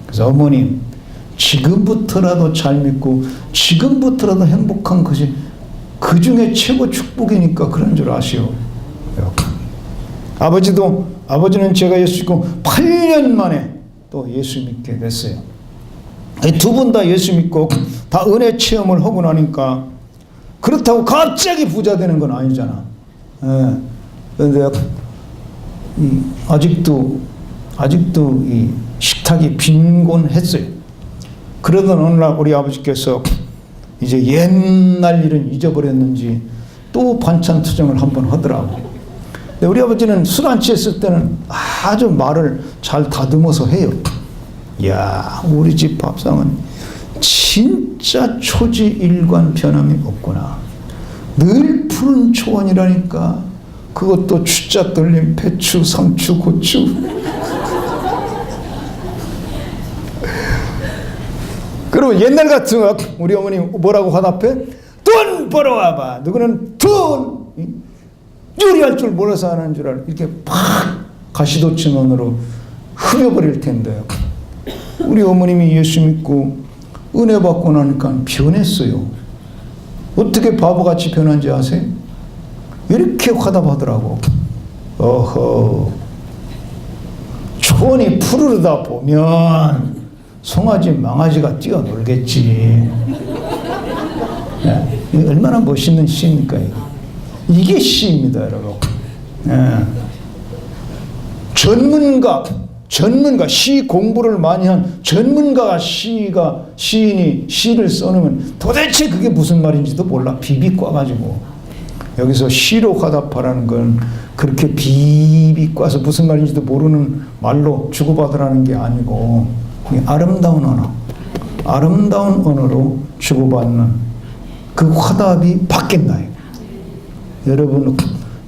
그래서 어머님, 지금부터라도 잘 믿고 지금부터라도 행복한 것이 그 중에 최고 축복이니까 그런 줄 아시오. 아버지는 제가 예수 믿고 8년 만에 또 예수 믿게 됐어요. 두 분 다 예수 믿고 다 은혜 체험을 하고 나니까 그렇다고 갑자기 부자 되는 건 아니잖아. 그런데 아직도 이 식탁이 빈곤했어요. 그러던 어느 날 우리 아버지께서 이제 옛날 일은 잊어버렸는지 또 반찬 투정을 한번 하더라고. 근데 우리 아버지는 술 안 취했을 때는 아주 말을 잘 다듬어서 해요. 야, 우리 집 밥상은 진짜 초지일관 변함이 없구나. 늘 푸른 초원이라니까. 그것도 추자 떨린 배추, 상추, 고추. 그리고 옛날 같으면 우리 어머니 뭐라고 화답해? 돈 벌어와봐. 누구는 돈 요리할 줄 몰라서 하는 줄 알아. 이렇게 팍 가시도치면으로 흡여버릴 텐데요. 우리 어머님이 예수 믿고 은혜 받고 나니까 변했어요. 어떻게 바보같이 변한지 아세요? 이렇게 화답하더라고. 어허, 초원이 푸르르다 보면 송아지 망아지가 뛰어놀겠지. 네, 얼마나 멋있는 시입니까 이게. 이게 시입니다 여러분. 네. 전문가 시 공부를 많이 한 전문가가 시인이 시를 써놓으면 도대체 그게 무슨 말인지도 몰라. 비비꼬 가지고 여기서 시로 화답하라는 건 그렇게 비비꼬아서 무슨 말인지도 모르는 말로 주고받으라는 게 아니고 아름다운 언어로 주고받는 그 화답이 바뀐다.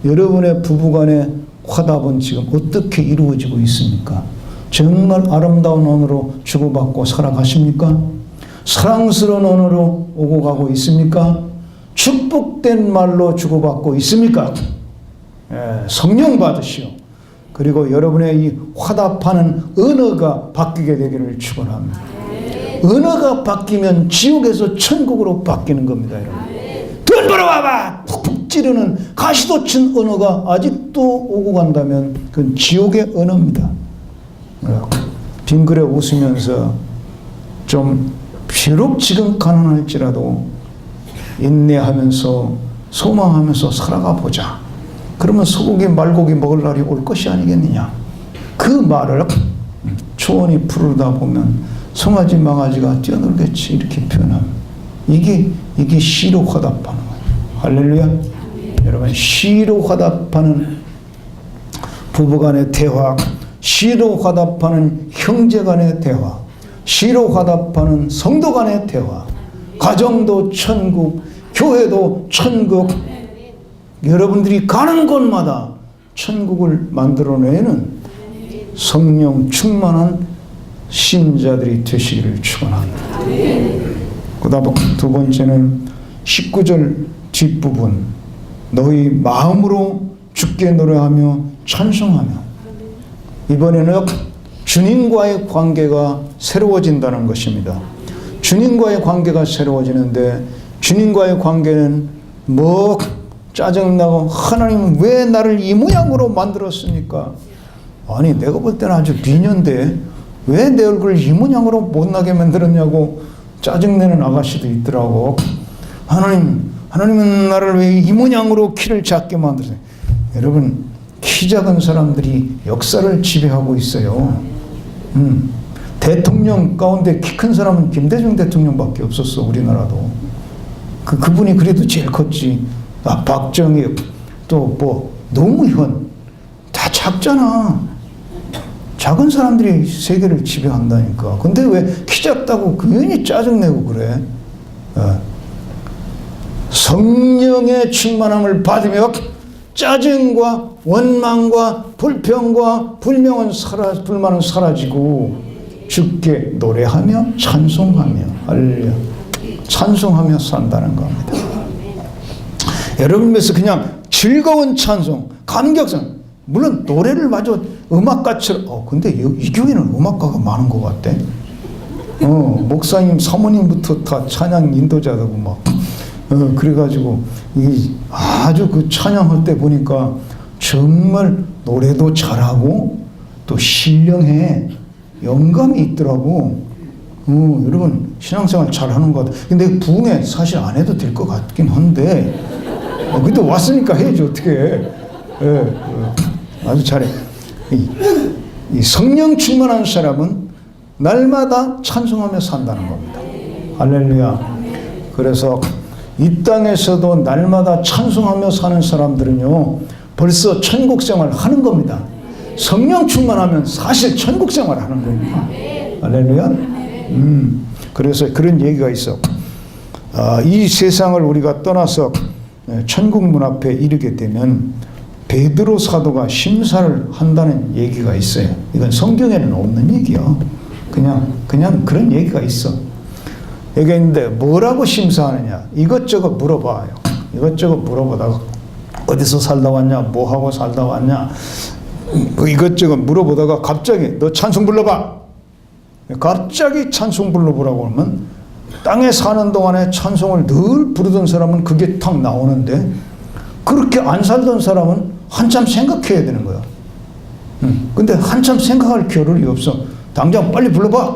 여러분의 부부간의 화답은 지금 어떻게 이루어지고 있습니까? 정말 아름다운 언어로 주고받고 살아가십니까? 사랑스러운 언어로 오고 가고 있습니까? 축복된 말로 주고받고 있습니까? 성령 받으시오. 그리고 여러분의 이 화답하는 언어가 바뀌게 되기를 축원합니다. 언어가 바뀌면 지옥에서 천국으로 바뀌는 겁니다, 여러분. 돈 벌어와봐! 푹푹 찌르는 가시돋친 언어가 아직도 오고 간다면 그건 지옥의 언어입니다. 빙그레 웃으면서 좀 비록 지금 가난할지라도 인내하면서 소망하면서 살아가 보자. 그러면 소고기 말고기 먹을 날이 올 것이 아니겠느냐. 그 말을 초원이 푸르다 보면 송아지 망아지가 뛰어놀겠지 이렇게 표현합니다. 이게 시로 화답하는 거예요. 할렐루야. 여러분, 시로 화답하는 부부간의 대화, 시로 화답하는 형제간의 대화, 시로 화답하는 성도간의 대화, 가정도 천국, 교회도 천국, 여러분들이 가는 곳마다 천국을 만들어내는 성령 충만한 신자들이 되시기를 축원합니다. 그다음 두 번째는 19절 뒷부분, 너희 마음으로 주께 노래하며 찬송하며. 이번에는 주님과의 관계가 새로워진다는 것입니다. 주님과의 관계가 새로워지는데 주님과의 관계는 뭐 짜증나고 하나님은 왜 나를 이 모양으로 만들었습니까? 아니 내가 볼 때는 아주 미녀인데 왜 내 얼굴을 이 모양으로 못나게 만들었냐고 짜증내는 아가씨도 있더라고. 하나님은 나를 왜 이 모양으로 키를 작게 만들었어요? 여러분, 키 작은 사람들이 역사를 지배하고 있어요. 대통령 가운데 키 큰 사람은 김대중 대통령밖에 없었어. 우리나라도. 그분이 그래도 제일 컸지. 박정희, 또 뭐 노무현 다 작잖아. 작은 사람들이 세계를 지배한다니까. 근데 왜 키 작다고 괜히 짜증내고 그래? 성령의 충만함을 받으며 짜증과 원망과 불평과 불만은 사라지고 주께 노래하며 찬송하며 할렐루야, 찬송하며 산다는 겁니다. 여러분께서 그냥 즐거운 찬송, 감격성, 물론 노래를 마저 음악가처럼, 근데 이 교회는 음악가가 많은 것 같대. 목사님, 사모님부터 다 찬양 인도자라고 막. 그래가지고, 아주 그 찬양할 때 보니까 정말 노래도 잘하고 또 신령해. 영감이 있더라고. 여러분 신앙생활 잘하는 것 같아. 근데 부흥회 사실 안 해도 될 것 같긴 한데 근데 왔으니까 해야지 어떻게 해. 아주 잘해. 이 성령 충만한 사람은 날마다 찬송하며 산다는 겁니다. 할렐루야. 그래서 이 땅에서도 날마다 찬송하며 사는 사람들은요 벌써 천국 생활 하는 겁니다. 성령 충만하면 사실 천국 생활 하는 겁니다. 할렐루야. 그래서 그런 얘기가 있어. 이 세상을 우리가 떠나서 천국 문 앞에 이르게 되면 베드로 사도가 심사를 한다는 얘기가 있어요. 이건 성경에는 없는 얘기야. 그냥 그런 얘기가 있어. 여기 있는데 뭐라고 심사하느냐? 이것저것 물어봐요. 이것저것 물어보다가 어디서 살다 왔냐? 뭐 하고 살다 왔냐? 이것저것 물어보다가 갑자기 너 찬송 불러봐. 갑자기 찬송 불러보라고 하면 땅에 사는 동안에 찬송을 늘 부르던 사람은 그게 탁 나오는데 그렇게 안 살던 사람은 한참 생각해야 되는 거야. 근데 한참 생각할 겨를이 없어. 당장 빨리 불러봐.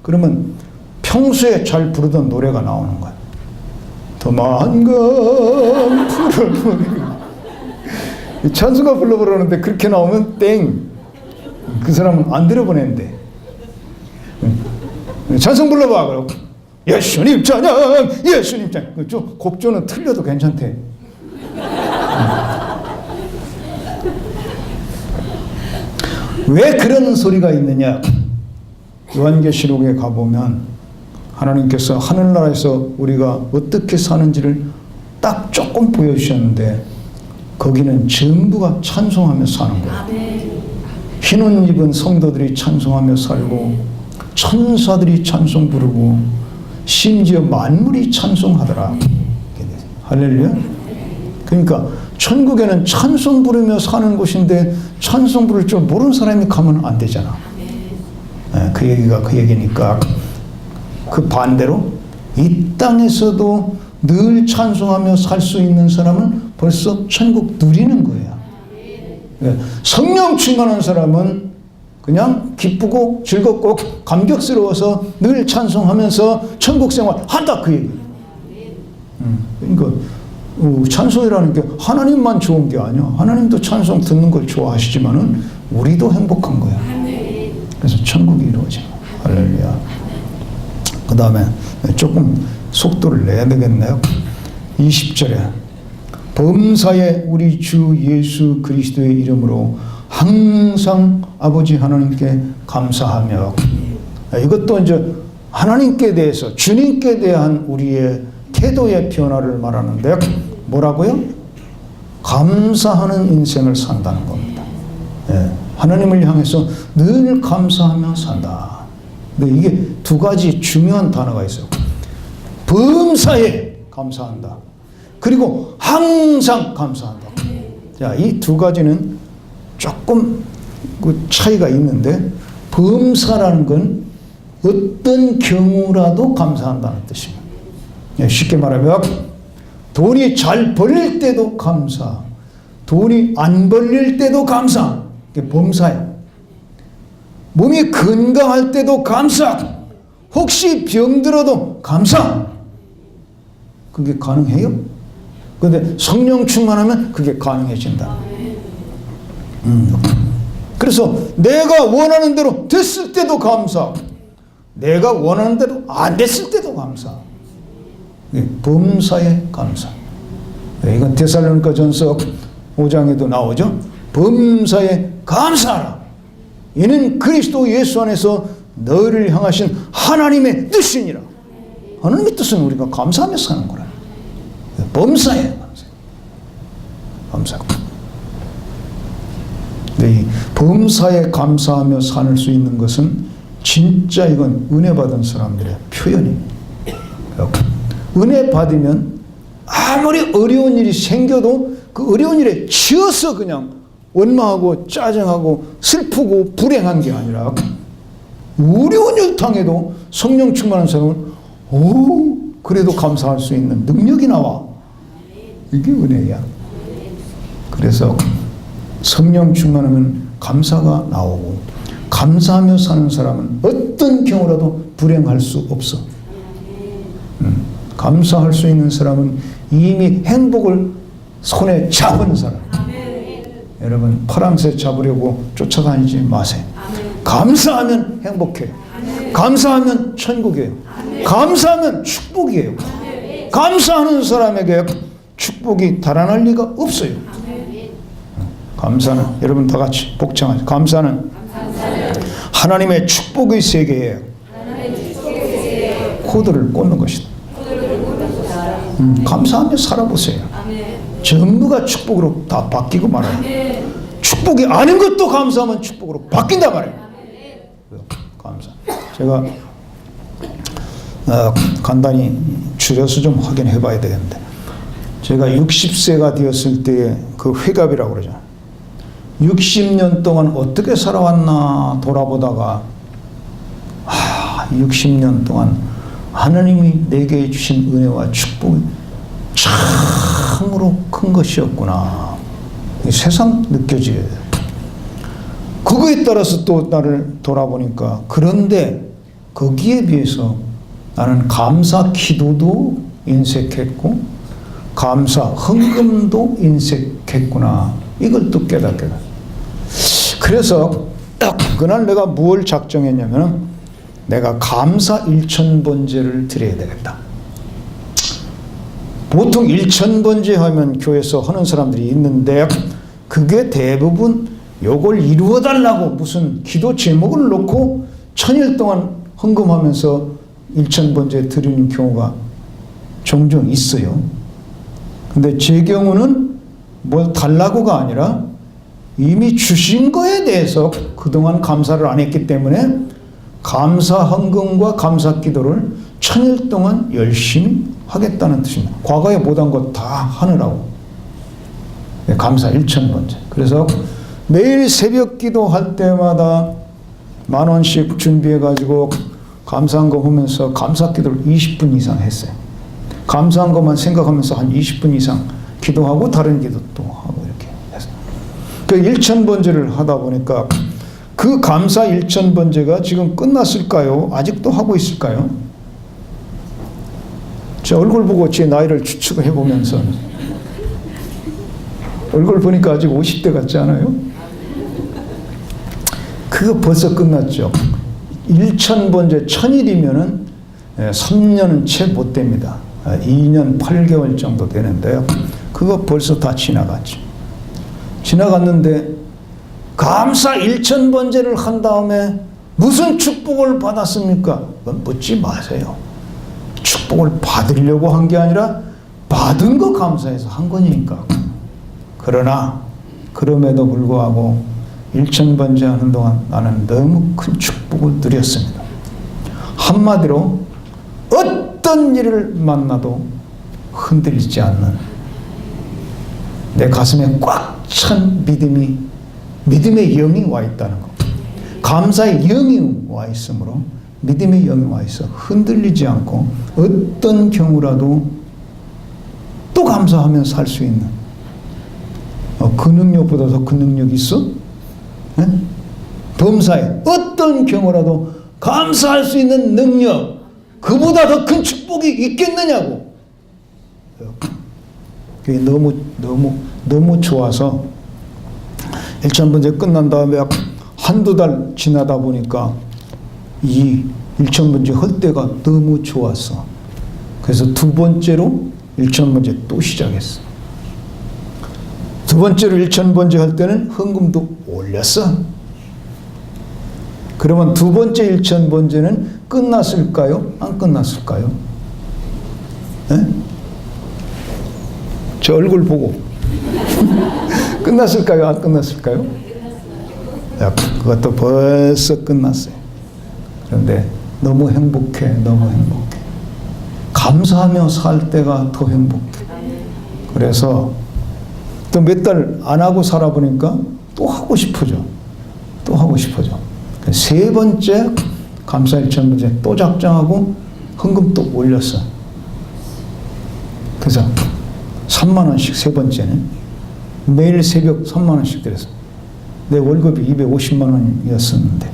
그러면 평소에 잘 부르던 노래가 나오는 거야. 더 만감 불어버리고 찬송가 불러보라는데 그렇게 나오면 땡. 그 사람은 안 들어보낸대. 찬송 불러봐. 그러고 예수님 찬양, 예수님 찬양. 곡조는 틀려도 괜찮대. 왜 그런 소리가 있느냐? 요한계시록에 가보면 하나님께서 하늘나라에서 우리가 어떻게 사는지를 딱 조금 보여주셨는데 거기는 전부가 찬송하며 사는 거예요. 흰옷 입은 성도들이 찬송하며 살고 천사들이 찬송 부르고 심지어 만물이 찬송하더라. 할렐루야. 그러니까 천국에는 찬송 부르며 사는 곳인데 찬송 부를 줄 모르는 사람이 가면 안 되잖아. 그 얘기가 그 얘기니까 그 반대로 이 땅에서도 늘 찬송하며 살 수 있는 사람은 벌써 천국 누리는 거야. 성령 충만한 사람은 그냥 기쁘고 즐겁고 감격스러워서 늘 찬송하면서 천국 생활 한다 그 얘기. 그러니까 찬송이라는 게 하나님만 좋은 게 아니야. 하나님도 찬송 듣는 걸 좋아하시지만은 우리도 행복한 거야. 그래서 천국이 이루어져. 할렐루야. 그 다음에 조금 속도를 내야 되겠네요. 20절에 범사에 우리 주 예수 그리스도의 이름으로 항상 아버지 하나님께 감사하며. 이것도 이제 하나님께 대해서 주님께 대한 우리의 태도의 변화를 말하는데 뭐라고요? 감사하는 인생을 산다는 겁니다. 하나님을 향해서 늘 감사하며 산다. 근데 이게 두 가지 중요한 단어가 있어요. 범사에 감사한다. 그리고 항상 감사한다. 자, 이 두 가지는 조금 그 차이가 있는데 범사라는 건 어떤 경우라도 감사한다는 뜻입니다. 쉽게 말하면 돈이 잘 벌릴 때도 감사, 돈이 안 벌릴 때도 감사. 그게 범사예요. 몸이 건강할 때도 감사, 혹시 병들어도 감사. 그게 가능해요? 그런데 성령 충만하면 그게 가능해진다. 그래서 내가 원하는 대로 됐을 때도 감사, 내가 원하는 대로 안 됐을 때도 감사. 범사에 감사. 이건 데살로니가전서 5장에도 나오죠. 범사에 감사하라. 이는 그리스도 예수 안에서 너를 향하신 하나님의 뜻이니라. 하나님의 뜻은 우리가 감사하며 사는 거라. 범사에 감사. 근데 이 범사에 감사하며 살 수 있는 것은 진짜 이건 은혜 받은 사람들의 표현입니다. 은혜 받으면 아무리 어려운 일이 생겨도 그 어려운 일에 치여서 그냥 원망하고 짜증하고 슬프고 불행한 게 아니라 어려운 일 당해도 성령 충만한 사람은 그래도 감사할 수 있는 능력이 나와. 이게 은혜야. 그래서 성령 충만하면 감사가 나오고, 감사하며 사는 사람은 어떤 경우라도 불행할 수 없어. 감사할 수 있는 사람은 이미 행복을 손에 잡은 사람. 여러분, 파랑새 잡으려고 쫓아다니지 마세요. 감사하면 행복해요. 감사하면 천국이에요. 감사하면 축복이에요. 감사하는 사람에게 축복이 달아날 리가 없어요. 감사는, 여러분 다 같이 복창하죠. 감사는 하나님의 축복의 세계에 코드를 꽂는 것이다. 감사하며 살아보세요. 전부가 축복으로 다 바뀌고 말아요. 축복이 아닌 것도 감사하면 축복으로 바뀐다 말이에요. 감사. 제가 간단히 줄여서 좀 확인해 봐야 되겠는데, 제가 60세가 되었을 때의 그 회갑이라고 그러죠. 60년 동안 어떻게 살아왔나 돌아보다가 60년 동안 하나님이 내게 주신 은혜와 축복이 참으로 큰 것이었구나. 세상 느껴져요. 그거에 따라서 또 나를 돌아보니까, 그런데 거기에 비해서 나는 감사 기도도 인색했고 감사 헌금도 인색했구나. 이걸 또 깨닫게 돼. 그래서 딱 그날 내가 무엇을 작정했냐면, 내가 감사 1000번제를 드려야 되겠다. 보통 1000번제 하면 교회에서 하는 사람들이 있는데, 그게 대부분 요걸 이루어달라고 무슨 기도 제목을 놓고 1000일 동안 헌금하면서 1000번제 드리는 경우가 종종 있어요. 근데 제 경우는 뭘 달라고가 아니라 이미 주신 거에 대해서 그동안 감사를 안 했기 때문에 감사 헌금과 감사 기도를 1000일 동안 열심히 하겠다는 뜻입니다. 과거에 못한 것 다 하느라고. 감사 1000번째. 그래서 매일 새벽 기도할 때마다 10,000원씩 준비해가지고 감사한 거 보면서 감사 기도를 20분 이상 했어요. 감사한 것만 생각하면서 한 20분 이상 기도하고 다른 기도 또 하고 이렇게 했어요. 그 1000번제를 하다 보니까 그 감사 1000번제가 지금 끝났을까요? 아직도 하고 있을까요? 제 얼굴 보고 제 나이를 추측해 보면서, 얼굴 보니까 아직 50대 같지 않아요? 그거 벌써 끝났죠. 1000번제 1000일이면은 3년은 채 못 됩니다. 2년 8개월 정도 되는데요. 그거 벌써 다 지나갔죠. 지나갔는데 감사 1000번제를 한 다음에 무슨 축복을 받았습니까? 그건 묻지 마세요. 축복을 받으려고 한 게 아니라 받은 거 감사해서 한 거니까. 그러나 그럼에도 불구하고 1000번제 하는 동안 나는 너무 큰 축복을 누렸습니다. 한마디로 어떤 일을 만나도 흔들리지 않는, 내 가슴에 꽉 찬 믿음의 영이 와 있다는 것. 감사의 영이 와 있으므로 믿음의 영이 와 있어 흔들리지 않고 어떤 경우라도 또 감사하며 살 수 있는, 그 능력보다 더 큰 능력이 있어? 네? 범사에 어떤 경우라도 감사할 수 있는 능력, 그보다 더 큰 축복이 있겠느냐고. 그게 너무 좋아서 1000번째 끝난 다음에 한두 달 지나다 보니까 이 1000번째 할 때가 너무 좋았어. 그래서 두 번째로 1000번째 또 시작했어. 두 번째로 1000번째 할 때는 헌금도 올렸어. 그러면 두 번째 1000번째는 끝났을까요? 안 끝났을까요? 네? 제 얼굴 보고 끝났을까요? 안 끝났을까요? 야, 그것도 벌써 끝났어요. 그런데 너무 행복해. 너무 행복해. 감사하며 살 때가 더 행복해. 그래서 또 몇 달 안 하고 살아보니까 또 하고 싶어져. 또 하고 싶어져. 세 번째 감사 1000번째 또 작정하고 헌금 또 올렸어. 그래서 3만 원씩 세 번째는. 매일 새벽 3만 원씩 드렸어. 내 월급이 250만 원이었었는데.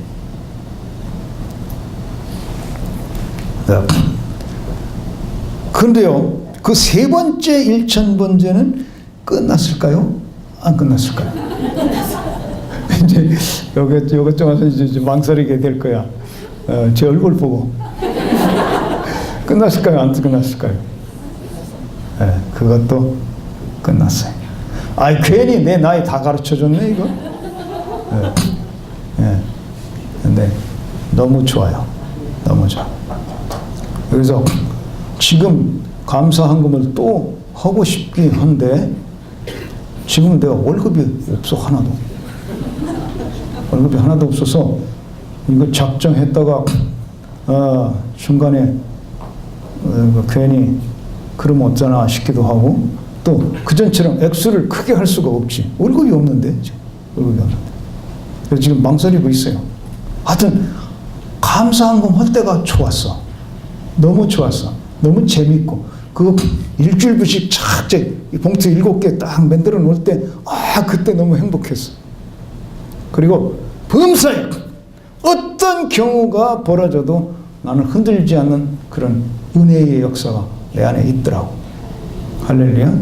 그런데요, 그 세 번째 1,000번째는 끝났을까요? 안 끝났을까요? 이제 요것 좀 와서 이제 망설이게 될 거야. 제 얼굴 보고. 끝났을까요? 안 끝났을까요? 네, 그것도 끝났어요. 아이, 괜히 내 나이 다 가르쳐 줬네, 이거? 네. 네. 근데 너무 좋아요. 너무 좋아. 그래서 지금 감사헌금을 또 하고 싶긴 한데, 지금 내가 월급이 없어, 하나도. 월급이 하나도 없어서, 이거 작정했다가, 중간에, 괜히, 그러면 어쩌나 싶기도 하고, 또, 그전처럼 액수를 크게 할 수가 없지. 월급이 없는데, 지금. 월급이 없는데. 그래서 지금 망설이고 있어요. 하여튼, 감사헌금 할 때가 좋았어. 너무 좋았어. 너무 재밌고. 그거 일주일부씩 착제, 봉투 7개 딱 만들어 놓을 때, 그때 너무 행복했어. 그리고 범사에 어떤 경우가 벌어져도 나는 흔들지 않는 그런 은혜의 역사가 내 안에 있더라고. 할렐루야.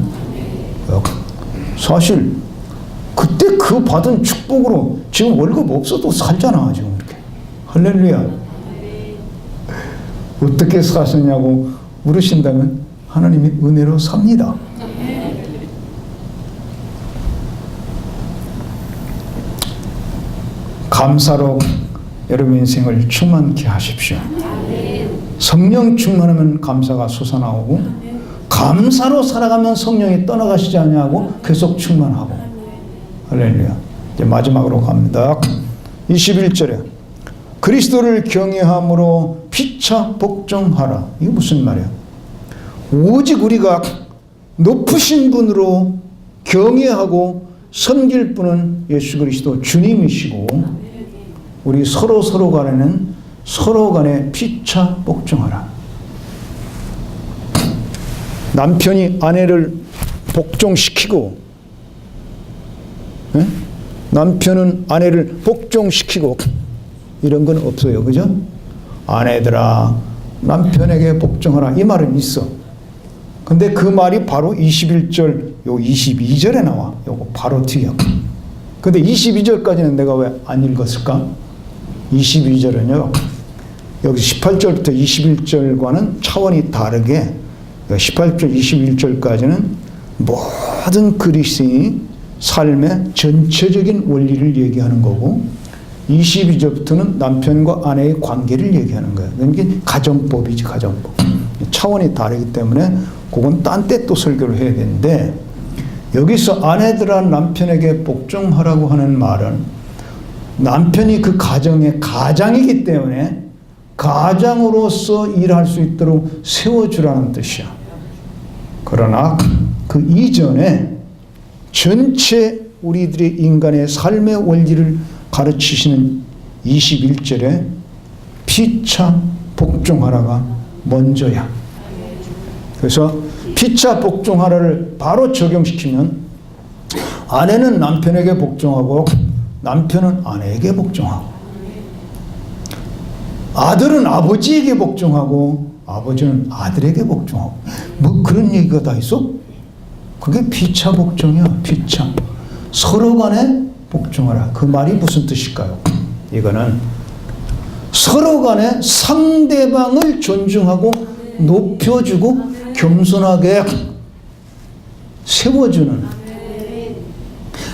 사실 그때 그 받은 축복으로 지금 월급 없어도 살잖아, 지금 이렇게. 할렐루야. 어떻게 사셨냐고 물으신다면 하나님이 은혜로 삽니다. 감사로 여러분 인생을 충만케 하십시오. 성령 충만하면 감사가 솟아나오고, 감사로 살아가면 성령이 떠나가시지 않냐고 계속 충만하고. 할렐루야. 이제 마지막으로 갑니다. 21절에 그리스도를 경외함으로 피차 복종하라. 이게 무슨 말이야? 오직 우리가 높으신 분으로 경외하고 섬길 분은 예수 그리스도 주님이시고, 우리 서로 간에 피차 복종하라. 남편이 아내를 복종시키고, 남편은 아내를 복종시키고, 이런 건 없어요. 그죠? 아내들아, 남편에게 복종하라. 이 말은 있어. 근데 그 말이 바로 21절, 요 22절에 나와. 요거 바로 뒤에. 근데 22절까지는 내가 왜 안 읽었을까? 22절은요, 여기 18절부터 21절과는 차원이 다르게, 18절, 21절까지는 모든 그리스도인이 삶의 전체적인 원리를 얘기하는 거고, 22절부터는 남편과 아내의 관계를 얘기하는 거예요. 그러니까 가정법이지, 가정법. 차원이 다르기 때문에 그건 딴 때 또 설교를 해야 되는데, 여기서 아내들아 남편에게 복종하라고 하는 말은 남편이 그 가정의 가장이기 때문에 가장으로서 일할 수 있도록 세워주라는 뜻이야. 그러나 그 이전에 전체 우리들의 인간의 삶의 원리를 가르치시는 21절에 피차 복종하라가 먼저야. 그래서 피차 복종하라를 바로 적용시키면 아내는 남편에게 복종하고 남편은 아내에게 복종하고, 아들은 아버지에게 복종하고 아버지는 아들에게 복종하고, 뭐 그런 얘기가 다 있어? 그게 피차 복종이야. 피차. 서로 간에 복종하라. 그 말이 무슨 뜻일까요? 이거는 서로 간에 상대방을 존중하고 높여주고 겸손하게 세워주는,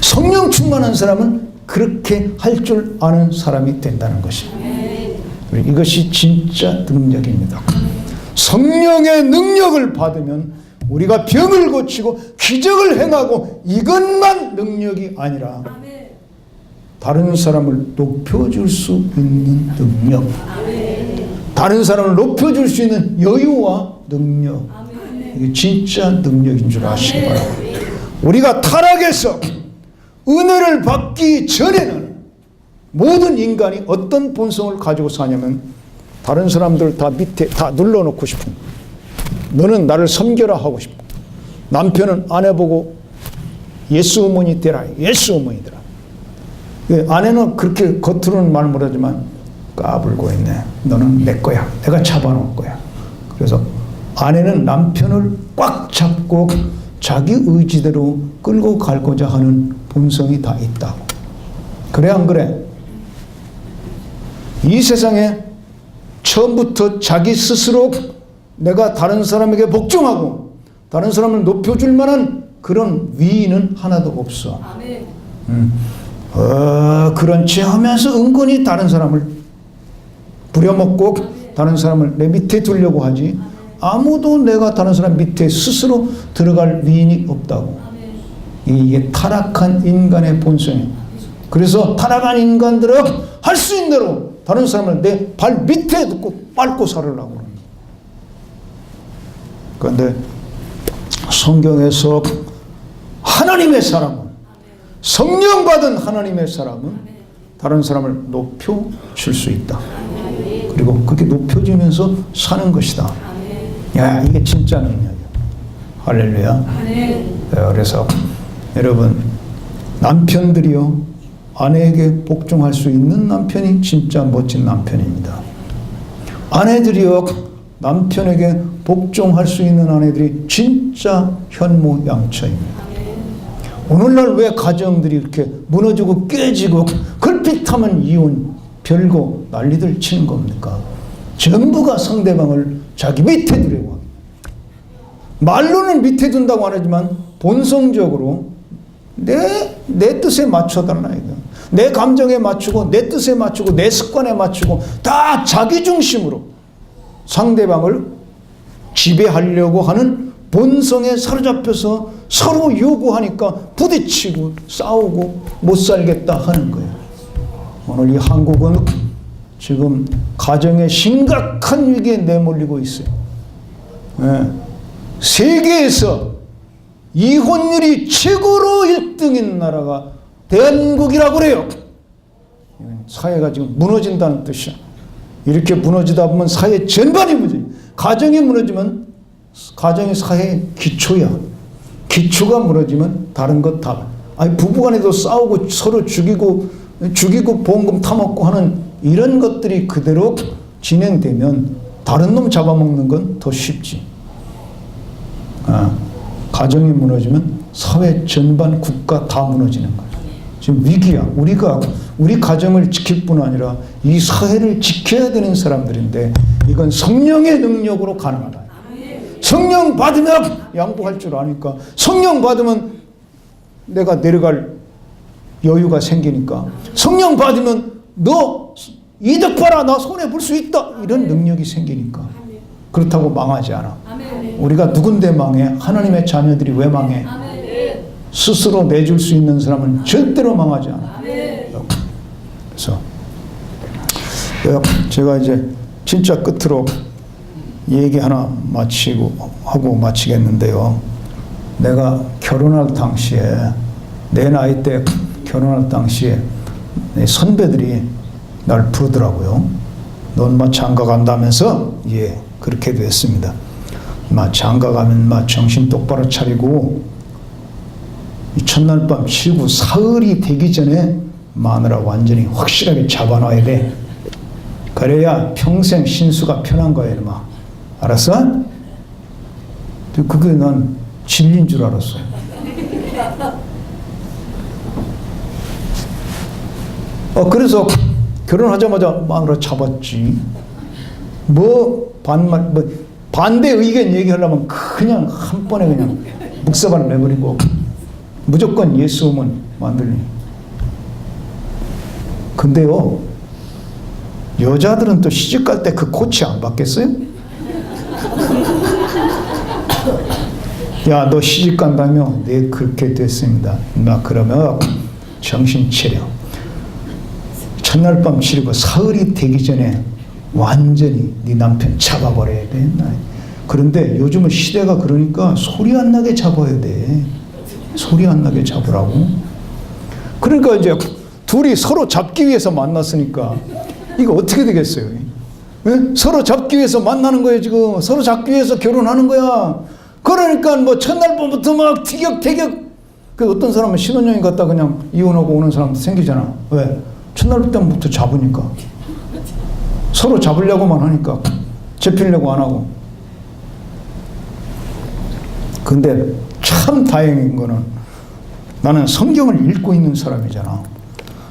성령 충만한 사람은 그렇게 할 줄 아는 사람이 된다는 것입니다. 이것이 진짜 능력입니다. 성령의 능력을 받으면 우리가 병을 고치고 기적을 행하고, 이것만 능력이 아니라 다른 사람을 높여줄 수 있는 능력, 다른 사람을 높여줄 수 있는 여유와 능력, 이게 진짜 능력인 줄 아시기 바랍니다. 우리가 타락해서 은혜를 받기 전에는 모든 인간이 어떤 본성을 가지고 사냐면, 다른 사람들 다 밑에 다 눌러놓고 싶은, 너는 나를 섬겨라 하고 싶고, 남편은 아내 보고 예수 어머니 되라. 예수 어머니 되라. 아내는 그렇게 겉으로는 말 못하지만 까불고 있네. 너는 내 거야. 내가 잡아놓을 거야. 그래서 아내는 남편을 꽉 잡고 자기 의지대로 끌고 가고자 하는 본성이 다 있다고. 그래 안 그래? 이 세상에 처음부터 자기 스스로 내가 다른 사람에게 복종하고 다른 사람을 높여줄 만한 그런 위인은 하나도 없어. 그런 체 하면서 은근히 다른 사람을 부려먹고 다른 사람을 내 밑에 두려고 하지. 아무도 내가 다른 사람 밑에 스스로 들어갈 위인이 없다고. 이게 타락한 인간의 본성이에요. 그래서 타락한 인간들은 할 수 있는 대로 다른 사람을 내 발 밑에 두고 밟고 살으려고 그럽니다. 그런데 성경에서 하나님의 사람은, 성령 받은 하나님의 사람은 다른 사람을 높여줄 수 있다. 그리고 그렇게 높여주면서 사는 것이다. 야, 이게 진짜 능력이야. 할렐루야. 그래서 여러분, 남편들이요, 아내에게 복종할 수 있는 남편이 진짜 멋진 남편입니다. 아내들이요, 남편에게 복종할 수 있는 아내들이 진짜 현모양처입니다. 오늘날 왜 가정들이 이렇게 무너지고 깨지고 걸핏하면 이혼, 별거 난리들 치는 겁니까? 전부가 상대방을 자기 밑에 두려고 합니다. 말로는 밑에 둔다고 안 하지만 본성적으로 내 뜻에 맞춰달라 이거. 내 감정에 맞추고 내 뜻에 맞추고 내 습관에 맞추고 다 자기 중심으로 상대방을 지배하려고 하는 본성에 사로잡혀서 서로 요구하니까 부딪히고 싸우고 못 살겠다 하는 거예요. 오늘 이 한국은 지금 가정에 심각한 위기에 내몰리고 있어요. 세계에서 이혼율이 최고로 1등인 나라가 대한민국이라고 그래요. 사회가 지금 무너진다는 뜻이야. 이렇게 무너지다 보면 사회 전반이 무너져요. 가정이 무너지면 가정이 사회의 기초야. 기초가 무너지면 다른 것 다. 아니 부부간에도 싸우고 서로 죽이고 보험금 타먹고 하는 이런 것들이 그대로 진행되면 다른 놈 잡아먹는 건 더 쉽지. 가정이 무너지면 사회 전반 국가 다 무너지는 거야. 지금 위기야. 우리 가정을 지킬 뿐 아니라 이 사회를 지켜야 되는 사람들인데 이건 성령의 능력으로 가능하다. 성령 받으면 양보할 줄 아니까 성령 받으면 내가 내려갈 여유가 생기니까 성령 받으면 너 이득 봐라 나 손해 볼 수 있다 이런 능력이 생기니까 그렇다고 망하지 않아. 우리가 누군데 망해? 하나님의 자녀들이 왜 망해? 스스로 내줄 수 있는 사람은 절대로 망하지 않아. 그래서 제가 이제 진짜 끝으로 얘기 하나 하고 마치겠는데요. 내가 결혼할 당시에 내 나이 때 결혼할 당시에 내 선배들이 날 부르더라고요. 넌 장가 간다면서? 예, 그렇게 됐습니다. 장가 가면 정신 똑바로 차리고 첫날 밤 치고 사흘이 되기 전에 마누라 완전히 확실하게 잡아놔야 돼. 그래야 평생 신수가 편한 거야, 이놈아. 알았어? 그게 난 진리인 줄 알았어. 그래서 결혼하자마자 마누라 잡았지. 반대 의견 얘기하려면 그냥 한 번에 그냥 묵사발을 내버리고 무조건 예수 오면 만들니. 근데요, 여자들은 또 시집 갈 때 그 코치 안 받겠어요? 야, 너 시집 간다며? 네, 그렇게 됐습니다. 나 그러면 정신 차려. 첫날 밤 치르고 사흘이 되기 전에 완전히 네 남편 잡아버려야 돼. 그런데 요즘은 시대가 그러니까 소리 안 나게 잡아야 돼. 소리 안 나게 잡으라고. 그러니까 이제 둘이 서로 잡기 위해서 만났으니까 이거 어떻게 되겠어요? 네? 서로 잡기 위해서 만나는 거예요. 지금 서로 잡기 위해서 결혼하는 거야. 그러니까 첫날 밤부터 막 티격태격 그 어떤 사람은 신혼여행 갔다 그냥 이혼하고 오는 사람도 생기잖아. 왜? 첫날 때부터 잡으니까. 서로 잡으려고만 하니까. 잡히려고 안 하고. 근데 참 다행인 거는 나는 성경을 읽고 있는 사람이잖아.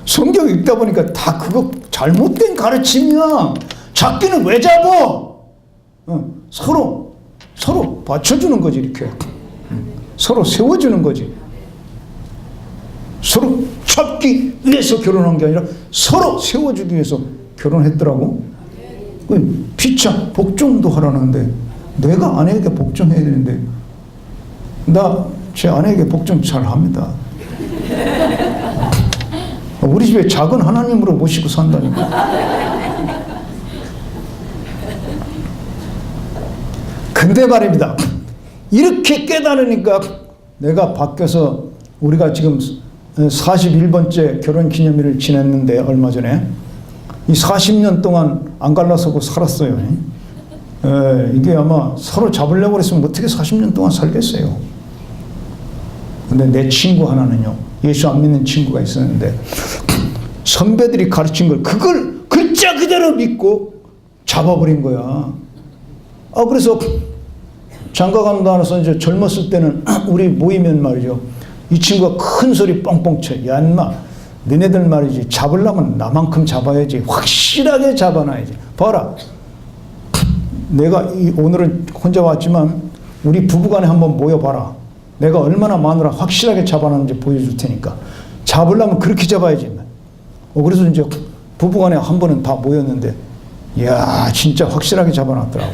성경 읽다 보니까 다 그거 잘못된 가르침이야. 잡기는 왜 잡어? 서로 받쳐주는 거지, 이렇게. 서로 세워주는 거지. 서로 잡기 위해서 결혼한 게 아니라 서로 세워주기 위해서 결혼했더라고. 피차 복종도 하라는데 내가 아내에게 복종해야 되는데 나 제 아내에게 복종 잘 합니다. 우리 집에 작은 하나님으로 모시고 산다니까. 근데 말입니다. 이렇게 깨달으니까 내가 바뀌어서 우리가 지금 41번째 결혼 기념일을 지냈는데 얼마 전에 이 40년 동안 안 갈라서고 살았어요. 이게 아마 서로 잡으려고 그랬으면 어떻게 40년 동안 살겠어요. 근데 내 친구 하나는요, 예수 안 믿는 친구가 있었는데 선배들이 가르친 걸 그걸 글자 그대로 믿고 잡아버린 거야. 그래서 장가간다면서 이제 젊었을 때는 우리 모이면 말이죠, 이 친구가 큰 소리 뻥뻥 쳐. 야 인마, 너네들 말이지 잡으려면 나만큼 잡아야지. 확실하게 잡아놔야지. 봐라, 내가 오늘은 혼자 왔지만 우리 부부간에 한번 모여봐라. 내가 얼마나 마누라 확실하게 잡아놨는지 보여줄 테니까. 잡으려면 그렇게 잡아야지. 그래서 이제 부부간에 한 번은 다 모였는데, 이야 진짜 확실하게 잡아놨더라고.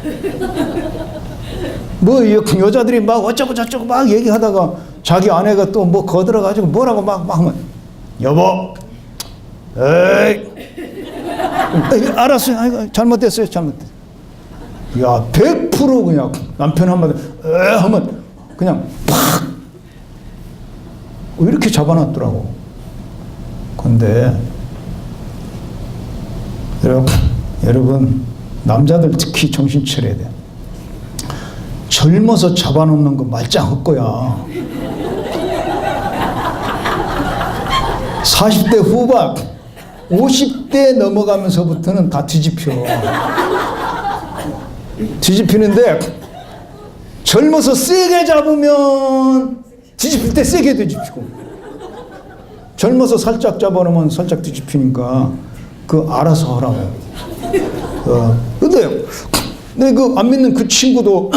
뭐 여자들이 막 어쩌고 저쩌고 막 얘기하다가 자기 아내가 또 뭐 거들어가지고 뭐라고 막 하면, 여보, 에이, 알았어요. 아이고, 잘못됐어요. 야, 100% 그냥 남편 한마디 하면 그냥 팍 이렇게 잡아놨더라고. 근데 여러분 남자들 특히 정신 차려야 돼. 젊어서 잡아놓는 거 말짱 헛거야. 40대 후반 50대 넘어가면서부터는 다 뒤집히는데 젊어서 세게 잡으면 뒤집힐 때 세게 뒤집히고, 젊어서 살짝 잡아놓으면 살짝 뒤집히니까 그 알아서 하라고. 근데 그 안 믿는 그 친구도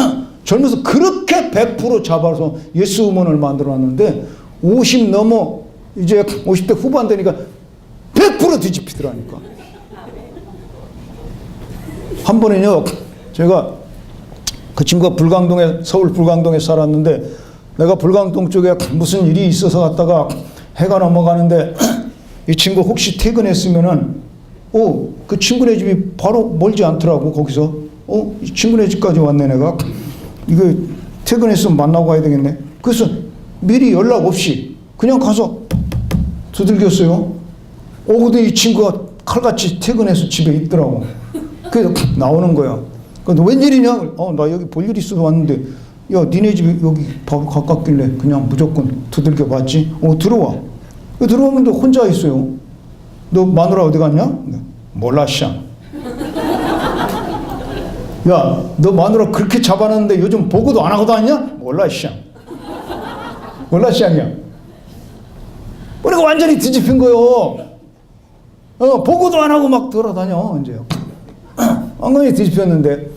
젊어서 그렇게 100% 잡아서 예수 음원을 만들어놨는데 50 넘어 이제 50대 후반 되니까 100% 뒤집히더라니까. 한 번은요, 제가 그 친구가 서울 불광동에 살았는데 내가 불광동 쪽에 무슨 일이 있어서 갔다가 해가 넘어가는데 이 친구 혹시 퇴근했으면은 그 친구네 집이 바로 멀지 않더라고. 거기서 이 친구네 집까지 왔네. 내가 이거 퇴근했으면 만나고 가야 되겠네. 그래서 미리 연락 없이 그냥 가서 두들겼어요. 근데 이 친구가 칼같이 퇴근해서 집에 있더라고. 그래서 나오는 거야. 너 웬일이냐? 나 여기 볼 일 있어서 왔는데, 야, 니네 집이 여기 바로 가깝길래 그냥 무조건 두들겨 봤지? 들어와. 들어오는데 혼자 있어요. 너 마누라 어디 갔냐? 몰라, 샹. 야, 너 마누라 그렇게 잡아놨는데 요즘 보고도 안 하고 다녔냐? 몰라, 샹. 몰라, 샹이야. 그러니까 완전히 뒤집힌 거요. 보고도 안 하고 막 돌아다녀, 이제. 엉덩이 뒤집혔는데,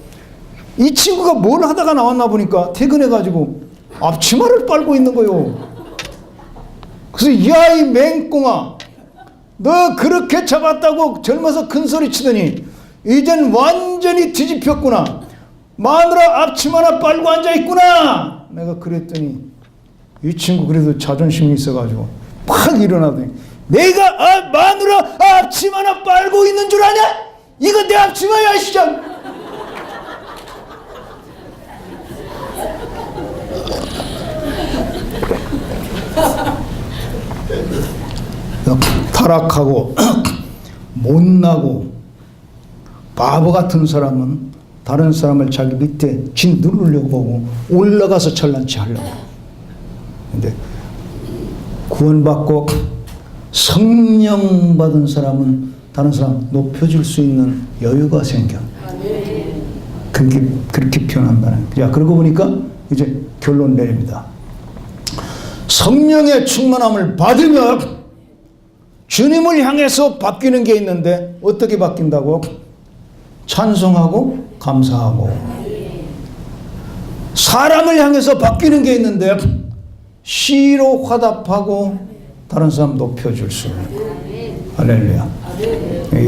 이 친구가 뭘 하다가 나왔나 보니까 퇴근해가지고 앞치마를 빨고 있는 거요. 그래서 야, 이 맹꽁아, 너 그렇게 잡았다고 젊어서 큰 소리 치더니 이젠 완전히 뒤집혔구나. 마누라 앞치마나 빨고 앉아있구나. 내가 그랬더니 이 친구 그래도 자존심이 있어가지고 팍 일어나더니, 내가 마누라 앞치마나 빨고 있는 줄 아냐? 이거 내 앞치마야, 시장. 타락하고 못나고 바보 같은 사람은 다른 사람을 자기 밑에 진 누르려고 하고 올라가서 잘난 체 하려고. 근데 구원받고 성령 받은 사람은 다른 사람 높여줄 수 있는 여유가 생겨. 그렇게 표현한다는 거야. 그러고 보니까 이제 결론 내립니다. 성령의 충만함을 받으면 주님을 향해서 바뀌는 게 있는데 어떻게 바뀐다고? 찬송하고 감사하고. 사람을 향해서 바뀌는 게 있는데 시로 화답하고 다른 사람 높여줄 수 있는 거. 할렐루야.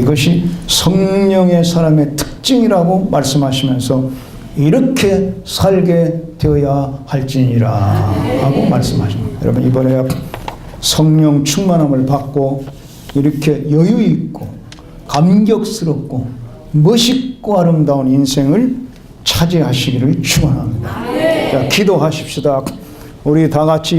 이것이 성령의 사람의 특징이라고 말씀하시면서 이렇게 살게 되어야 할지니라 하고 말씀하십니다. 여러분 이번에 성령 충만함을 받고 이렇게 여유 있고 감격스럽고 멋있고 아름다운 인생을 차지하시기를 축원합니다. 자, 기도하십시다. 우리 다 같이